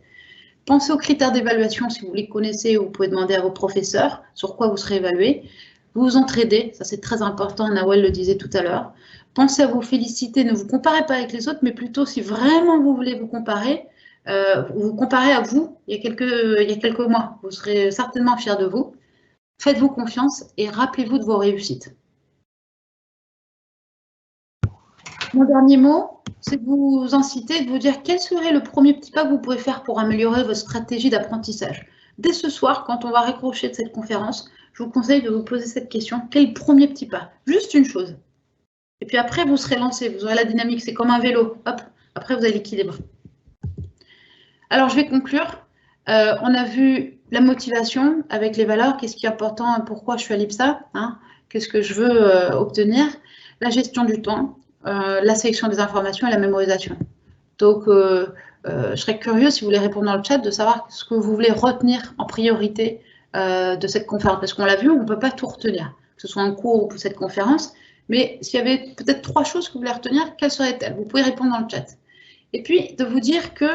Pensez aux critères d'évaluation, si vous les connaissez, vous pouvez demander à vos professeurs sur quoi vous serez évalué. Vous vous entraidez, ça c'est très important, Nawel le disait tout à l'heure. Pensez à vous féliciter, ne vous comparez pas avec les autres, mais plutôt si vraiment vous voulez vous comparez à vous il y a quelques mois. Vous serez certainement fiers de vous. Faites-vous confiance et rappelez-vous de vos réussites. Mon dernier mot, c'est de vous inciter, de vous dire quel serait le premier petit pas que vous pouvez faire pour améliorer votre stratégie d'apprentissage. Dès ce soir, quand on va raccrocher de cette conférence, je vous conseille de vous poser cette question. Quel est le premier petit pas? Juste une chose. Et puis après, vous serez lancé, vous aurez la dynamique, c'est comme un vélo. Hop, après, vous avez l'équilibre. Alors, je vais conclure. On a vu la motivation avec les valeurs, qu'est-ce qui est important, pourquoi je suis à l'IPSA, hein, qu'est-ce que je veux obtenir, la gestion du temps, la sélection des informations et la mémorisation. Donc, je serais curieuse, si vous voulez répondre dans le chat, de savoir ce que vous voulez retenir en priorité de cette conférence. Parce qu'on l'a vu, on ne peut pas tout retenir, que ce soit un cours ou pour cette conférence. Mais s'il y avait peut-être 3 choses que vous voulez retenir, quelles seraient-elles? Vous pouvez répondre dans le chat. Et puis, de vous dire que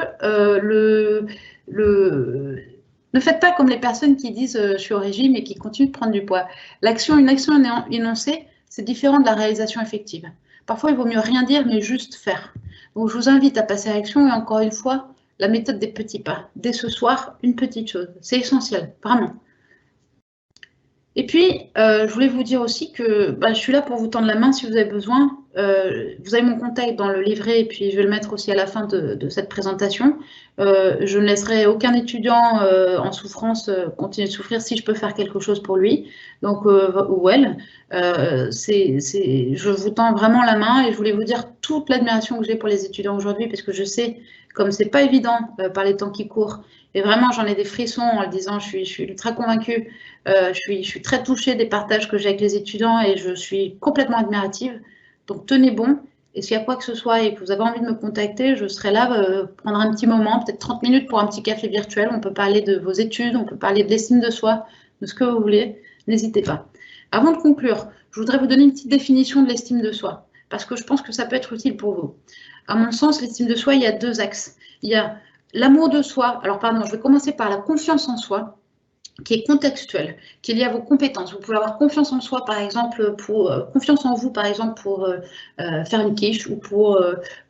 ne faites pas comme les personnes qui disent je suis au régime et qui continuent de prendre du poids. Une action énoncée, c'est différent de la réalisation effective. Parfois, il vaut mieux rien dire, mais juste faire. Donc, je vous invite à passer à l'action et encore une fois, la méthode des petits pas. Dès ce soir, une petite chose. C'est essentiel, vraiment. Et puis, je voulais vous dire aussi que je suis là pour vous tendre la main si vous avez besoin. Vous avez mon contact dans le livret et puis je vais le mettre aussi à la fin de cette présentation. Je ne laisserai aucun étudiant en souffrance continuer de souffrir si je peux faire quelque chose pour lui, donc, ou elle. Je vous tends vraiment la main et je voulais vous dire toute l'admiration que j'ai pour les étudiants aujourd'hui parce que je sais, comme c'est pas évident par les temps qui courent, et vraiment j'en ai des frissons en le disant, je suis ultra convaincue, je suis très touchée des partages que j'ai avec les étudiants et je suis complètement admirative. Donc tenez bon, et s'il y a quoi que ce soit et que vous avez envie de me contacter, je serai là, prendre un petit moment, peut-être 30 minutes pour un petit café virtuel. On peut parler de vos études, on peut parler de l'estime de soi, de ce que vous voulez, n'hésitez pas. Avant de conclure, je voudrais vous donner une petite définition de l'estime de soi, parce que je pense que ça peut être utile pour vous. À mon sens, l'estime de soi, il y a deux axes. Il y a l'amour de soi, alors pardon, je vais commencer par la confiance en soi, qui est contextuel, qui est lié à vos compétences. Vous pouvez avoir confiance en soi, par exemple, confiance en vous, par exemple, pour faire une quiche ou pour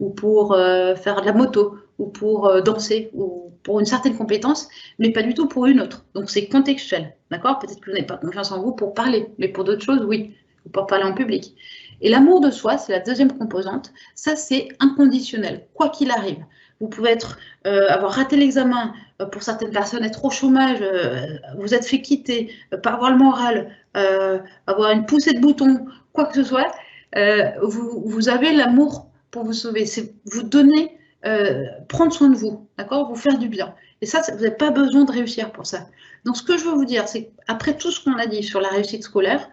faire de la moto ou pour danser ou pour une certaine compétence, mais pas du tout pour une autre. Donc, c'est contextuel, d'accord? Peut-être que vous n'avez pas confiance en vous pour parler, mais pour d'autres choses, oui, ou pour parler en public. Et l'amour de soi, c'est la deuxième composante. Ça, c'est inconditionnel, quoi qu'il arrive. Vous pouvez avoir raté l'examen, pour certaines personnes être au chômage, vous êtes fait quitter, pas avoir le moral, avoir une poussée de bouton, quoi que ce soit, vous avez l'amour pour vous sauver. C'est vous donner, prendre soin de vous, d'accord, vous faire du bien. Et ça, vous n'avez pas besoin de réussir pour ça. Donc, ce que je veux vous dire, c'est qu'après tout ce qu'on a dit sur la réussite scolaire,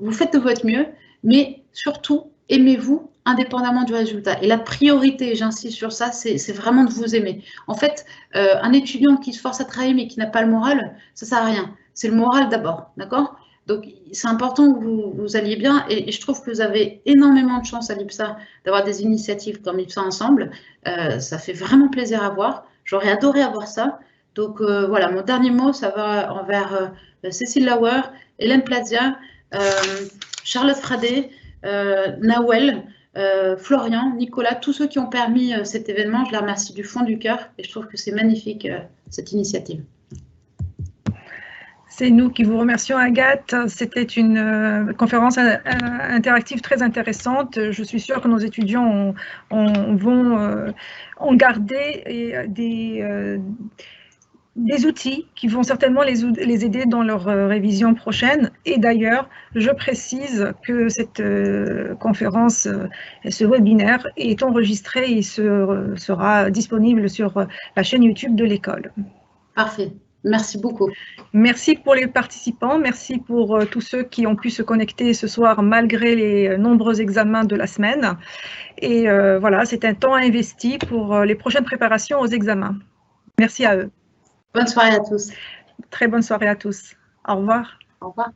vous faites de votre mieux, mais surtout, aimez-vous indépendamment du résultat. Et la priorité, j'insiste sur ça, c'est vraiment de vous aimer. En fait, un étudiant qui se force à travailler mais qui n'a pas le moral, ça ne sert à rien. C'est le moral d'abord, d'accord? Donc, c'est important que vous alliez bien et je trouve que vous avez énormément de chance à l'IPSA d'avoir des initiatives comme IPSA Ensemble. Ça fait vraiment plaisir à voir. J'aurais adoré avoir ça. Donc, voilà, mon dernier mot, ça va envers Cécile Lauer, Hélène Plazia, Charlotte Fradé, Nawel, Florian, Nicolas, tous ceux qui ont permis cet événement, je les remercie du fond du cœur et je trouve que c'est magnifique cette initiative. C'est nous qui vous remercions, Agathe. C'était une conférence interactive très intéressante. Je suis sûre que nos étudiants ont gardé des outils qui vont certainement les aider dans leur révision prochaine. Et d'ailleurs, je précise que cette conférence, ce webinaire est enregistré et sera disponible sur la chaîne YouTube de l'école. Parfait. Merci beaucoup. Merci pour les participants, merci pour tous ceux qui ont pu se connecter ce soir malgré les nombreux examens de la semaine. Et voilà, c'est un temps investi pour les prochaines préparations aux examens. Merci à eux. Bonne soirée à tous. Très bonne soirée à tous. Au revoir. Au revoir.